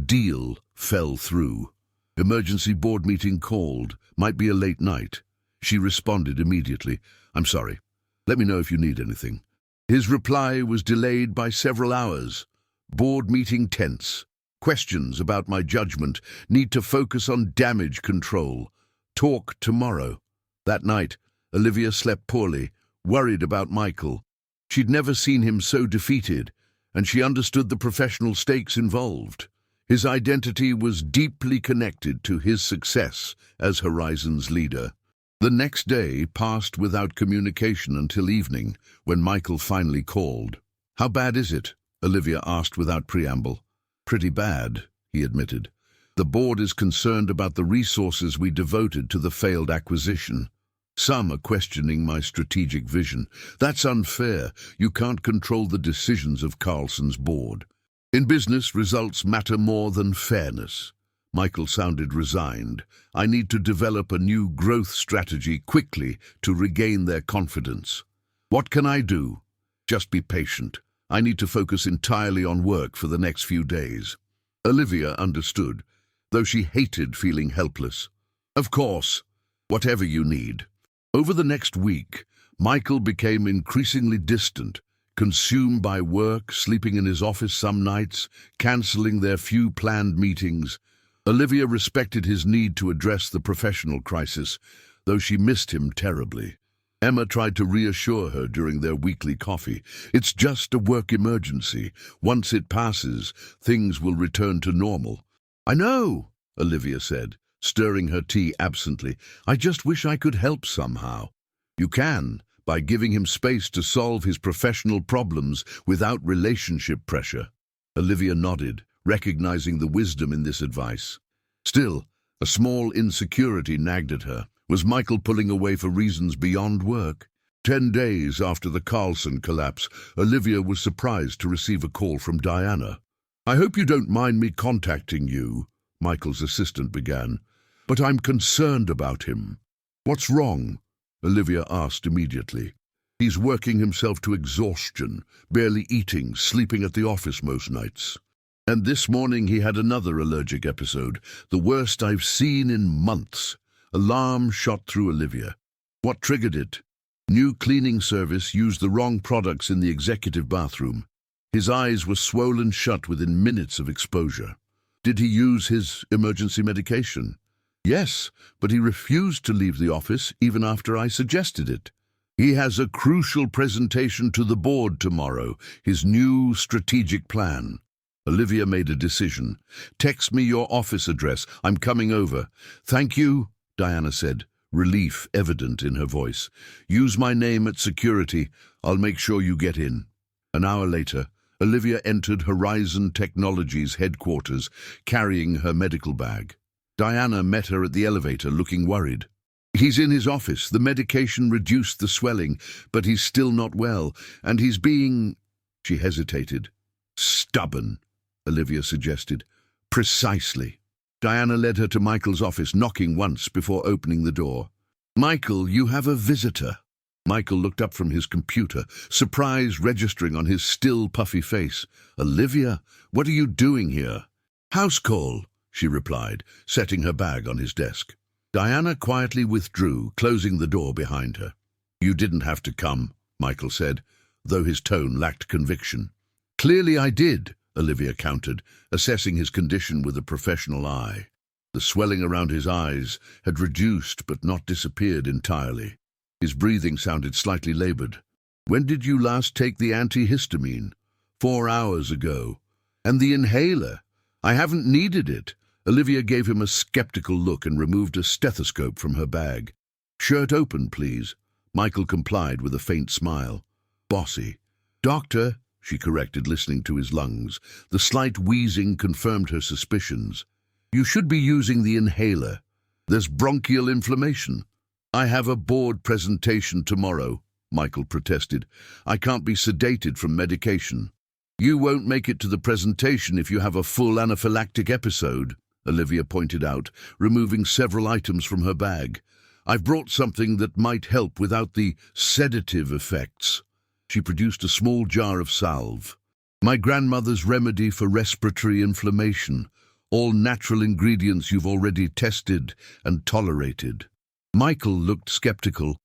"Deal fell through. Emergency board meeting called. Might be a late night." She responded immediately, "I'm sorry. Let me know if you need anything." His reply was delayed by several hours. Board meeting tense. Questions about my judgment. Need to focus on damage control. Talk tomorrow. That night, Olivia slept poorly, worried about Michael. She'd never seen him so defeated, and she understood the professional stakes involved. His identity was deeply connected to his success as Horizon's leader. The next day passed without communication until evening, when Michael finally called. "How bad is it?" Olivia asked without preamble. "Pretty bad," he admitted. "The board is concerned about the resources we devoted to the failed acquisition. Some are questioning my strategic vision. That's unfair. You can't control the decisions of Carlson's board. In business, results matter more than fairness." Michael sounded resigned. "I need to develop a new growth strategy quickly to regain their confidence." "What can I do?" "Just be patient. I need to focus entirely on work for the next few days." Olivia understood, though she hated feeling helpless. "Of course, whatever you need." Over the next week, Michael became increasingly distant, consumed by work, sleeping in his office some nights, cancelling their few planned meetings. Olivia respected his need to address the professional crisis, though she missed him terribly. Emma tried to reassure her during their weekly coffee. "It's just a work emergency. Once it passes, things will return to normal." "I know," Olivia said, stirring her tea absently. "I just wish I could help somehow." "You can, by giving him space to solve his professional problems without relationship pressure." Olivia nodded, recognizing the wisdom in this advice. Still, a small insecurity nagged at her. Was Michael pulling away for reasons beyond work? 10 days after the Carlson collapse, Olivia was surprised to receive a call from Diana. "I hope you don't mind me contacting you," Michael's assistant began, "but I'm concerned about him." "What's wrong?" Olivia asked immediately. "He's working himself to exhaustion, barely eating, sleeping at the office most nights. And this morning he had another allergic episode, the worst I've seen in months." Alarm shot through Olivia. "What triggered it?" "New cleaning service used the wrong products in the executive bathroom. His eyes were swollen shut within minutes of exposure." "Did he use his emergency medication?" "Yes, but he refused to leave the office even after I suggested it." "He has a crucial presentation to the board tomorrow, his new strategic plan." Olivia made a decision. "Text me your office address. I'm coming over." "Thank you," Diana said, relief evident in her voice. "Use my name at security. I'll make sure you get in." An hour later, Olivia entered Horizon Technologies headquarters, carrying her medical bag. Diana met her at the elevator, looking worried. "He's in his office. The medication reduced the swelling, but he's still not well, and he's being—" She hesitated. "Stubborn," Olivia suggested. "Precisely." Diana led her to Michael's office, knocking once before opening the door. "Michael, you have a visitor." Michael looked up from his computer, surprise registering on his still puffy face. "Olivia, what are you doing here?" "House call," she replied, setting her bag on his desk. Diana quietly withdrew, closing the door behind her. "You didn't have to come," Michael said, though his tone lacked conviction. "Clearly I did," Olivia countered, assessing his condition with a professional eye. The swelling around his eyes had reduced but not disappeared entirely. His breathing sounded slightly labored. "When did you last take the antihistamine?" 4 hours ago. "And the inhaler?" "I haven't needed it." Olivia gave him a skeptical look and removed a stethoscope from her bag. "Shirt open, please." Michael complied with a faint smile. "Bossy." "Doctor," she corrected, listening to his lungs. The slight wheezing confirmed her suspicions. "You should be using the inhaler. There's bronchial inflammation." "I have a board presentation tomorrow," Michael protested. "I can't be sedated from medication." "You won't make it to the presentation if you have a full anaphylactic episode," Olivia pointed out, removing several items from her bag. "I've brought something that might help without the sedative effects." She produced a small jar of salve. "My grandmother's remedy for respiratory inflammation. All natural ingredients you've already tested and tolerated." Michael looked skeptical,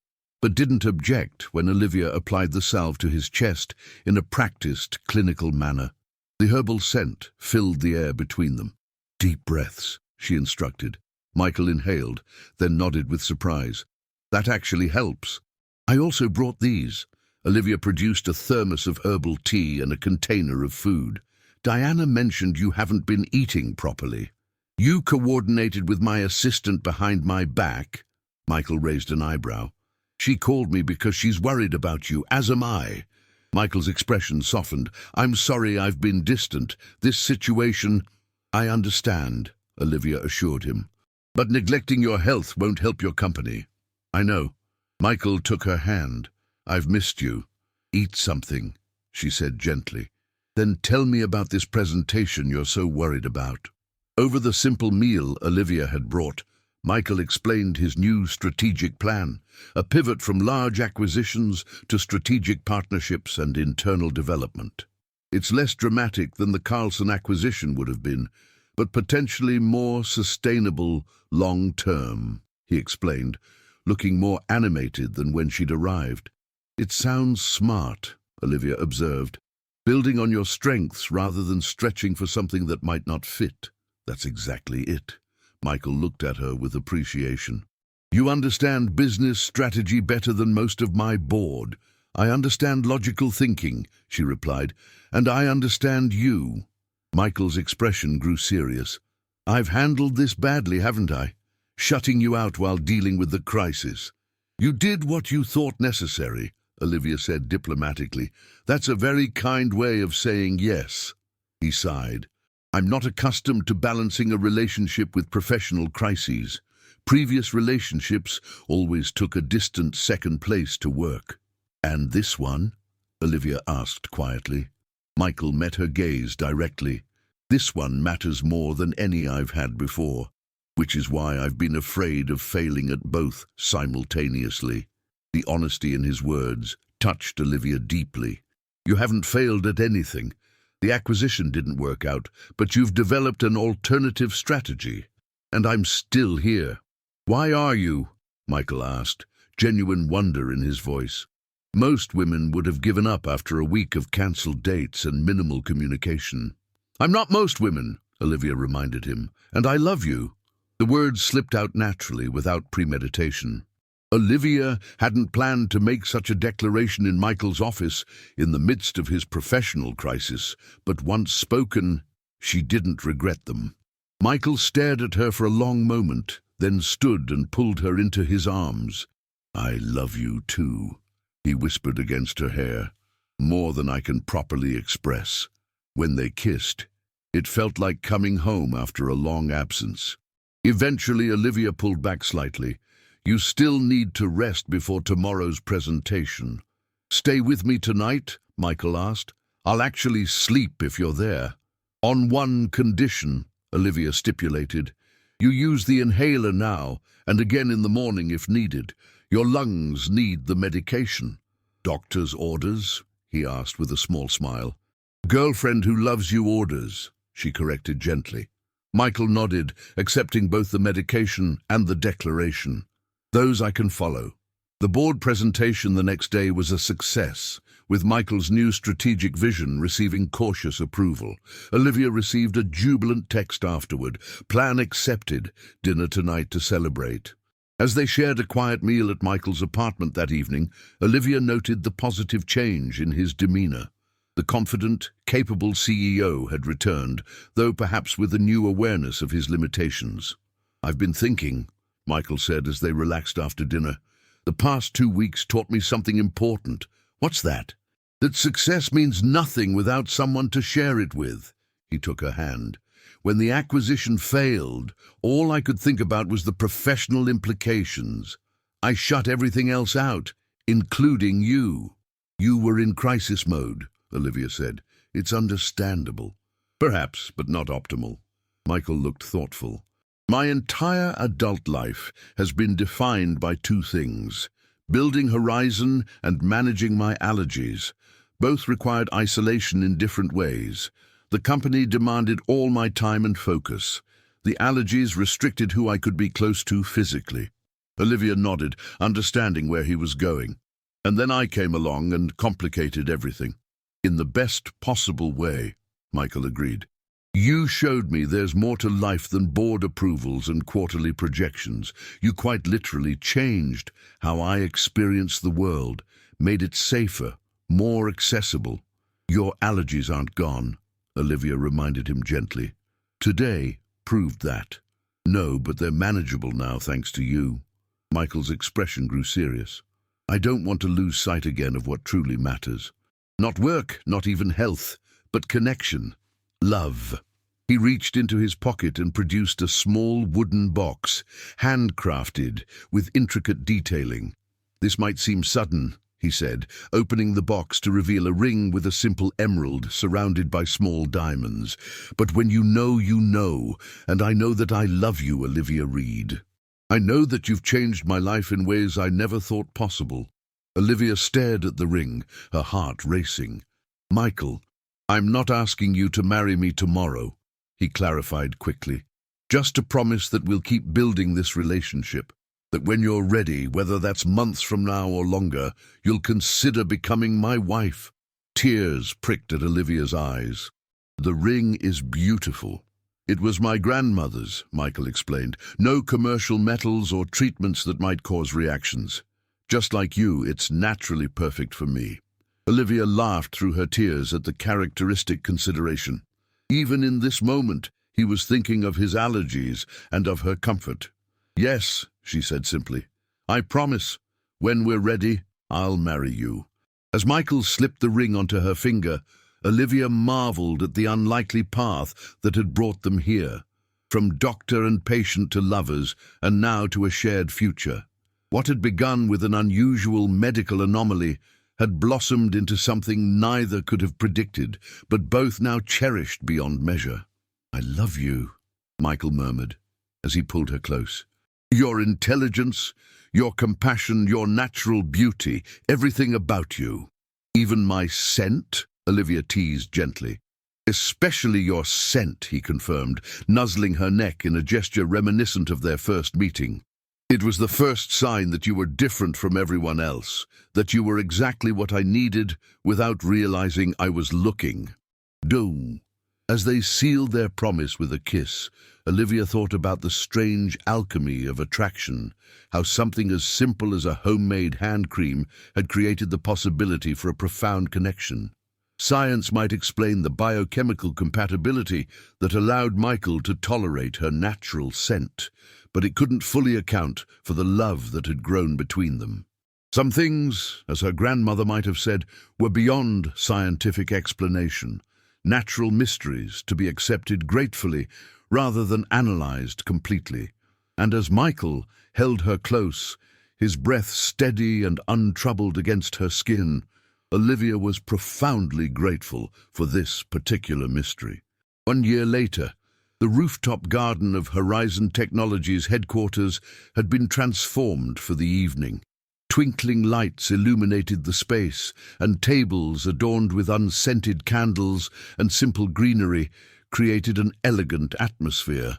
but didn't object when Olivia applied the salve to his chest in a practiced, clinical manner. The herbal scent filled the air between them. "Deep breaths," she instructed. Michael inhaled, then nodded with surprise. "That actually helps." "I also brought these." Olivia produced a thermos of herbal tea and a container of food. "Diana mentioned you haven't been eating properly." "You coordinated with my assistant behind my back?" Michael raised an eyebrow. "She called me because she's worried about you, as am I." Michael's expression softened. "I'm sorry I've been distant. This situation—" "I understand," Olivia assured him. "But neglecting your health won't help your company." "I know." Michael took her hand. "I've missed you." "Eat something," she said gently. "Then tell me about this presentation you're so worried about." Over the simple meal Olivia had brought, Michael explained his new strategic plan, a pivot from large acquisitions to strategic partnerships and internal development. "It's less dramatic than the Carlson acquisition would have been, but potentially more sustainable long-term," he explained, looking more animated than when she'd arrived. "It sounds smart," Olivia observed. "Building on your strengths rather than stretching for something that might not fit." "That's exactly it." Michael looked at her with appreciation. "You understand business strategy better than most of my board." "I understand logical thinking," she replied, "and I understand you." Michael's expression grew serious. "I've handled this badly, haven't I? Shutting you out while dealing with the crisis." "You did what you thought necessary," Olivia said diplomatically. "That's a very kind way of saying yes." He sighed. "I'm not accustomed to balancing a relationship with professional crises. Previous relationships always took a distant second place to work." "And this one?" Olivia asked quietly. Michael met her gaze directly. "This one matters more than any I've had before, which is why I've been afraid of failing at both simultaneously." The honesty in his words touched Olivia deeply. "You haven't failed at anything. The acquisition didn't work out, but you've developed an alternative strategy. And I'm still here." "Why are you?" Michael asked, genuine wonder in his voice. Most women would have given up after a week of cancelled dates and minimal communication. "I'm not most women," Olivia reminded him, "and I love you." The words slipped out naturally, without premeditation. Olivia hadn't planned to make such a declaration in Michael's office in the midst of his professional crisis, but once spoken, she didn't regret them. Michael stared at her for a long moment, then stood and pulled her into his arms. "I love you too," he whispered against her hair. more than I can properly express. When they kissed, it felt like coming home after a long absence. Eventually, Olivia pulled back slightly. You still need to rest before tomorrow's presentation. Stay with me tonight? Michael asked. I'll actually sleep if you're there. On one condition, Olivia stipulated. You use the inhaler now, and again in the morning if needed. Your lungs need the medication. Doctor's orders? He asked with a small smile. Girlfriend who loves you orders, she corrected gently. Michael nodded, accepting both the medication and the declaration. Those I can follow. The board presentation the next day was a success, with Michael's new strategic vision receiving cautious approval. Olivia received a jubilant text afterward. Plan accepted. Dinner tonight to celebrate. As they shared a quiet meal at Michael's apartment that evening, Olivia noted the positive change in his demeanor. The confident, capable CEO had returned, though perhaps with a new awareness of his limitations. I've been thinking, Michael said as they relaxed after dinner. The past 2 weeks taught me something important. What's that? That success means nothing without someone to share it with. He took her hand. When the acquisition failed, all I could think about was the professional implications. I shut everything else out, including you. You were in crisis mode, Olivia said. It's understandable. Perhaps, but not optimal. Michael looked thoughtful. My entire adult life has been defined by 2 things: building Horizon and managing my allergies. Both required isolation in different ways. The company demanded all my time and focus. The allergies restricted who I could be close to physically. Olivia nodded, understanding where he was going. And then I came along and complicated everything. In the best possible way, Michael agreed. You showed me there's more to life than board approvals and quarterly projections. You quite literally changed how I experience the world, made it safer, more accessible. Your allergies aren't gone, Olivia reminded him gently. Today proved that. No, but they're manageable now thanks to you. Michael's expression grew serious. I don't want to lose sight again of what truly matters. Not work, not even health, but connection. Love. He reached into his pocket and produced a small wooden box, handcrafted, with intricate detailing. This might seem sudden, he said, opening the box to reveal a ring with a simple emerald surrounded by small diamonds. But when you know, and I know that I love you, Olivia Reed. I know that you've changed my life in ways I never thought possible. Olivia stared at the ring, her heart racing. Michael, I'm not asking you to marry me tomorrow, he clarified quickly. Just a promise that we'll keep building this relationship. That when you're ready, whether that's months from now or longer, you'll consider becoming my wife. Tears pricked at Olivia's eyes. The ring is beautiful. It was my grandmother's, Michael explained. No commercial metals or treatments that might cause reactions. Just like you, it's naturally perfect for me. Olivia laughed through her tears at the characteristic consideration. Even in this moment, he was thinking of his allergies and of her comfort. Yes, she said simply. I promise, when we're ready, I'll marry you. As Michael slipped the ring onto her finger, Olivia marveled at the unlikely path that had brought them here, from doctor and patient to lovers, and now to a shared future. What had begun with an unusual medical anomaly had blossomed into something neither could have predicted, but both now cherished beyond measure. I love you, Michael murmured, as he pulled her close. Your intelligence, your compassion, your natural beauty, everything about you. Even my scent, Olivia teased gently. Especially your scent, he confirmed, nuzzling her neck in a gesture reminiscent of their first meeting. It was the first sign that you were different from everyone else, that you were exactly what I needed without realizing I was looking. Doom. As they sealed their promise with a kiss, Olivia thought about the strange alchemy of attraction, how something as simple as a homemade hand cream had created the possibility for a profound connection. Science might explain the biochemical compatibility that allowed Michael to tolerate her natural scent, but it couldn't fully account for the love that had grown between them. Some things, as her grandmother might have said, were beyond scientific explanation, natural mysteries to be accepted gratefully rather than analyzed completely. And as Michael held her close, his breath steady and untroubled against her skin, Olivia was profoundly grateful for this particular mystery. 1 year later, the rooftop garden of Horizon Technologies headquarters had been transformed for the evening. Twinkling lights illuminated the space, and tables adorned with unscented candles and simple greenery created an elegant atmosphere.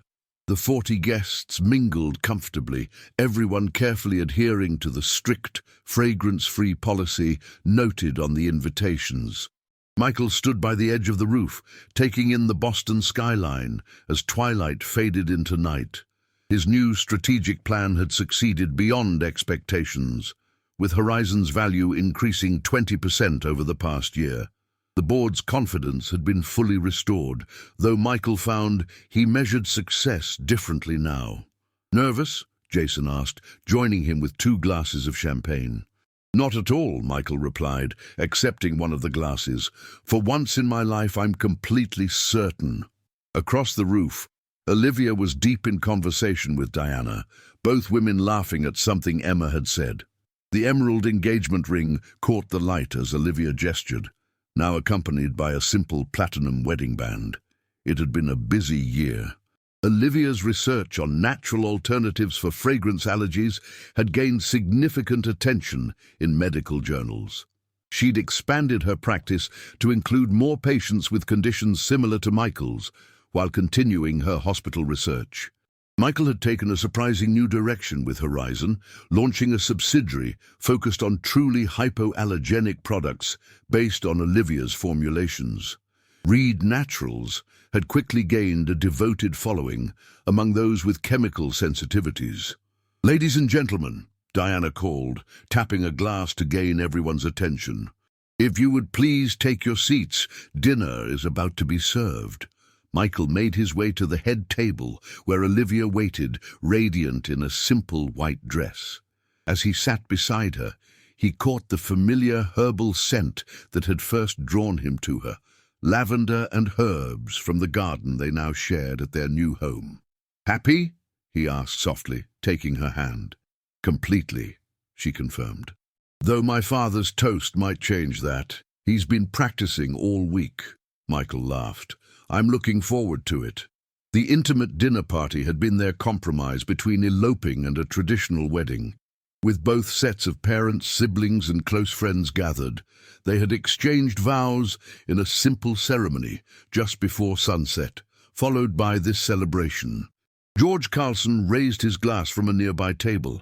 The 40 guests mingled comfortably, everyone carefully adhering to the strict, fragrance-free policy noted on the invitations. Michael stood by the edge of the roof, taking in the Boston skyline as twilight faded into night. His new strategic plan had succeeded beyond expectations, with Horizon's value increasing 20% over the past year. The board's confidence had been fully restored, though Michael found he measured success differently now. "Nervous?" Jason asked, joining him with 2 glasses of champagne. "Not at all," Michael replied, accepting one of the glasses. "For once in my life, I'm completely certain." Across the roof, Olivia was deep in conversation with Diana, both women laughing at something Emma had said. The emerald engagement ring caught the light as Olivia gestured, now accompanied by a simple platinum wedding band. It had been a busy year. Olivia's research on natural alternatives for fragrance allergies had gained significant attention in medical journals. She'd expanded her practice to include more patients with conditions similar to Michael's, while continuing her hospital research. Michael had taken a surprising new direction with Horizon, launching a subsidiary focused on truly hypoallergenic products based on Olivia's formulations. Reed Naturals had quickly gained a devoted following among those with chemical sensitivities. "Ladies and gentlemen," Diana called, tapping a glass to gain everyone's attention, "if you would please take your seats, dinner is about to be served." Michael made his way to the head table, where Olivia waited, radiant in a simple white dress. As he sat beside her, he caught the familiar herbal scent that had first drawn him to her, lavender and herbs from the garden they now shared at their new home. "Happy?" he asked softly, taking her hand. "Completely," she confirmed. "Though my father's toast might change that. He's been practicing all week." Michael laughed. "I'm looking forward to it." The intimate dinner party had been their compromise between eloping and a traditional wedding. With both sets of parents, siblings, and close friends gathered, they had exchanged vows in a simple ceremony just before sunset, followed by this celebration. George Carlson raised his glass from a nearby table.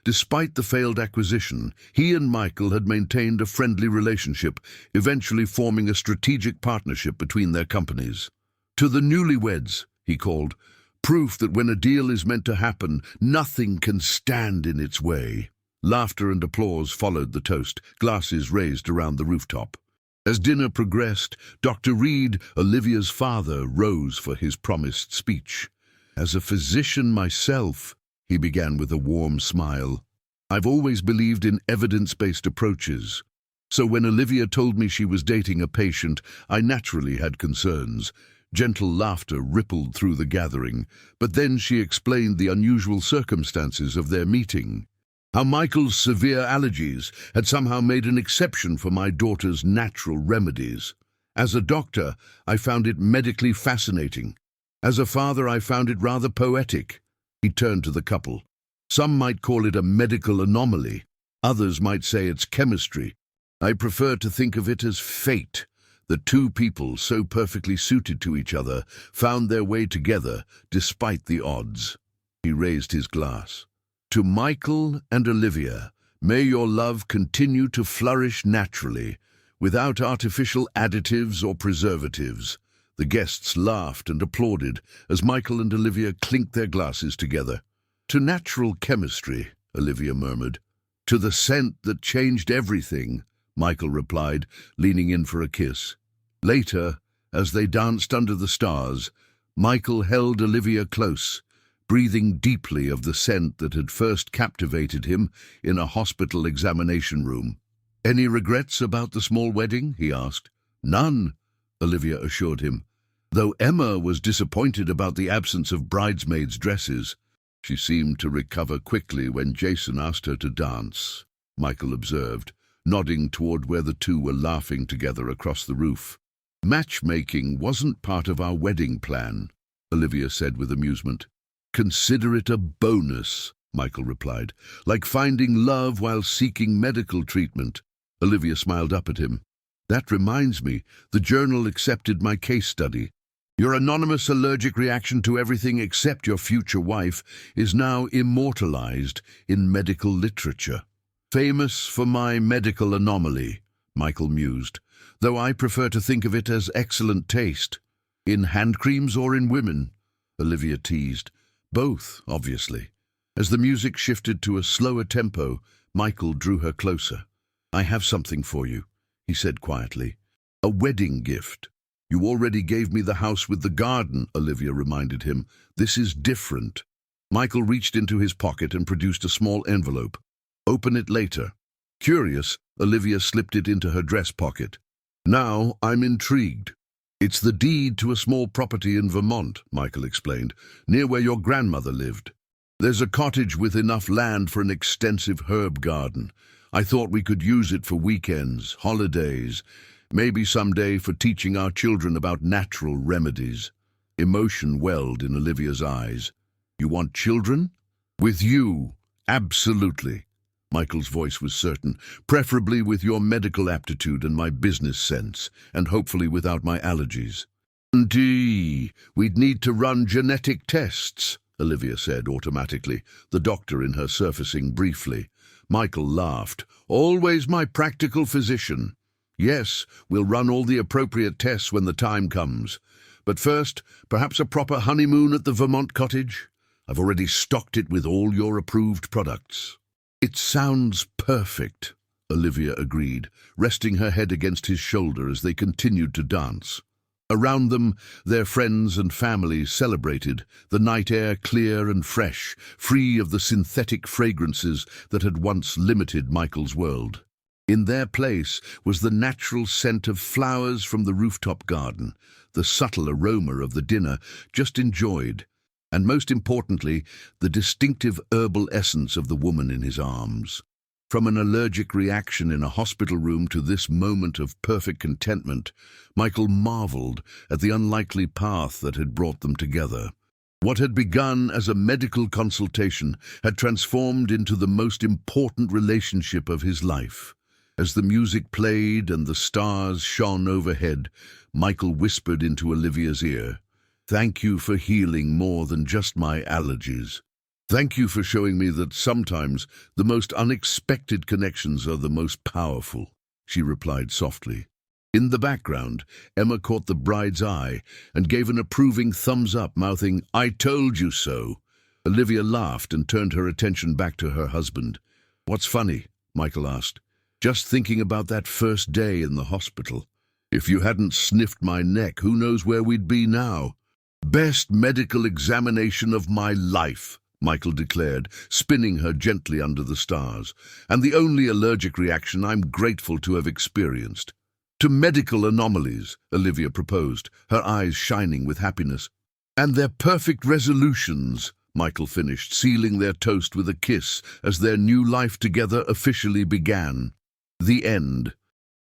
Despite the failed acquisition, he and Michael had maintained a friendly relationship, eventually forming a strategic partnership between their companies. "To the newlyweds," he called, "proof that when a deal is meant to happen, nothing can stand in its way." Laughter and applause followed the toast, glasses raised around the rooftop. As dinner progressed, Dr. Reed, Olivia's father, rose for his promised speech. "As a physician myself," he began with a warm smile, "I've always believed in evidence-based approaches. So when Olivia told me she was dating a patient, I naturally had concerns." Gentle laughter rippled through the gathering, but then she explained the unusual circumstances of their meeting. How Michael's severe allergies had somehow made an exception for my daughter's natural remedies. As a doctor, I found it medically fascinating. As a father, I found it rather poetic. He turned to the couple. "Some might call it a medical anomaly. Others might say it's chemistry. I prefer to think of it as fate. The two people, so perfectly suited to each other, found their way together despite the odds." He raised his glass. "To Michael and Olivia, may your love continue to flourish naturally, without artificial additives or preservatives." The guests laughed and applauded as Michael and Olivia clinked their glasses together. "To natural chemistry," Olivia murmured. "To the scent that changed everything," Michael replied, leaning in for a kiss. Later, as they danced under the stars, Michael held Olivia close, breathing deeply of the scent that had first captivated him in a hospital examination room. "Any regrets about the small wedding?" he asked. "None," Olivia assured him, though Emma was disappointed about the absence of bridesmaids' dresses. She seemed to recover quickly when Jason asked her to dance, Michael observed, nodding toward where the two were laughing together across the roof. "Matchmaking wasn't part of our wedding plan," Olivia said with amusement. "Consider it a bonus," Michael replied, "like finding love while seeking medical treatment." Olivia smiled up at him. "That reminds me, the journal accepted my case study. Your anonymous allergic reaction to everything except your future wife is now immortalized in medical literature. Famous for my medical anomaly," Michael mused, "though I prefer to think of it as excellent taste." "In hand creams or in women?" Olivia teased. "Both, obviously." As the music shifted to a slower tempo, Michael drew her closer. "I have something for you," he said quietly. "A wedding gift." "You already gave me the house with the garden," Olivia reminded him. "This is different." Michael reached into his pocket and produced a small envelope. "Open it later." Curious, Olivia slipped it into her dress pocket. "Now I'm intrigued." "It's the deed to a small property in Vermont," Michael explained, "near where your grandmother lived. There's a cottage with enough land for an extensive herb garden. I thought we could use it for weekends, holidays, maybe someday for teaching our children about natural remedies." Emotion welled in Olivia's eyes. "You want children?" "With you, absolutely." Michael's voice was certain. "Preferably with your medical aptitude and my business sense, and hopefully without my allergies." "We'd need to run genetic tests," Olivia said automatically, the doctor in her surfacing briefly. Michael laughed. "Always my practical physician. Yes, we'll run all the appropriate tests when the time comes. But first, perhaps a proper honeymoon at the Vermont cottage? I've already stocked it with all your approved products." "It sounds perfect," Olivia agreed, resting her head against his shoulder as they continued to dance. Around them, their friends and family celebrated, the night air clear and fresh, free of the synthetic fragrances that had once limited Michael's world. In their place was the natural scent of flowers from the rooftop garden, the subtle aroma of the dinner just enjoyed, and most importantly, the distinctive herbal essence of the woman in his arms. From an allergic reaction in a hospital room to this moment of perfect contentment, Michael marveled at the unlikely path that had brought them together. What had begun as a medical consultation had transformed into the most important relationship of his life. As the music played and the stars shone overhead, Michael whispered into Olivia's ear, "Thank you for healing more than just my allergies. Thank you for showing me that sometimes the most unexpected connections are the most powerful," she replied softly. In the background, Emma caught the bride's eye and gave an approving thumbs up, mouthing, "I told you so." Olivia laughed and turned her attention back to her husband. "What's funny?" Michael asked. "Just thinking about that first day in the hospital. If you hadn't sniffed my neck, who knows where we'd be now?" "Best medical examination of my life," Michael declared, spinning her gently under the stars, "and the only allergic reaction I'm grateful to have experienced." "To medical anomalies," Olivia proposed, her eyes shining with happiness. "And their perfect resolutions," Michael finished, sealing their toast with a kiss as their new life together officially began. The end.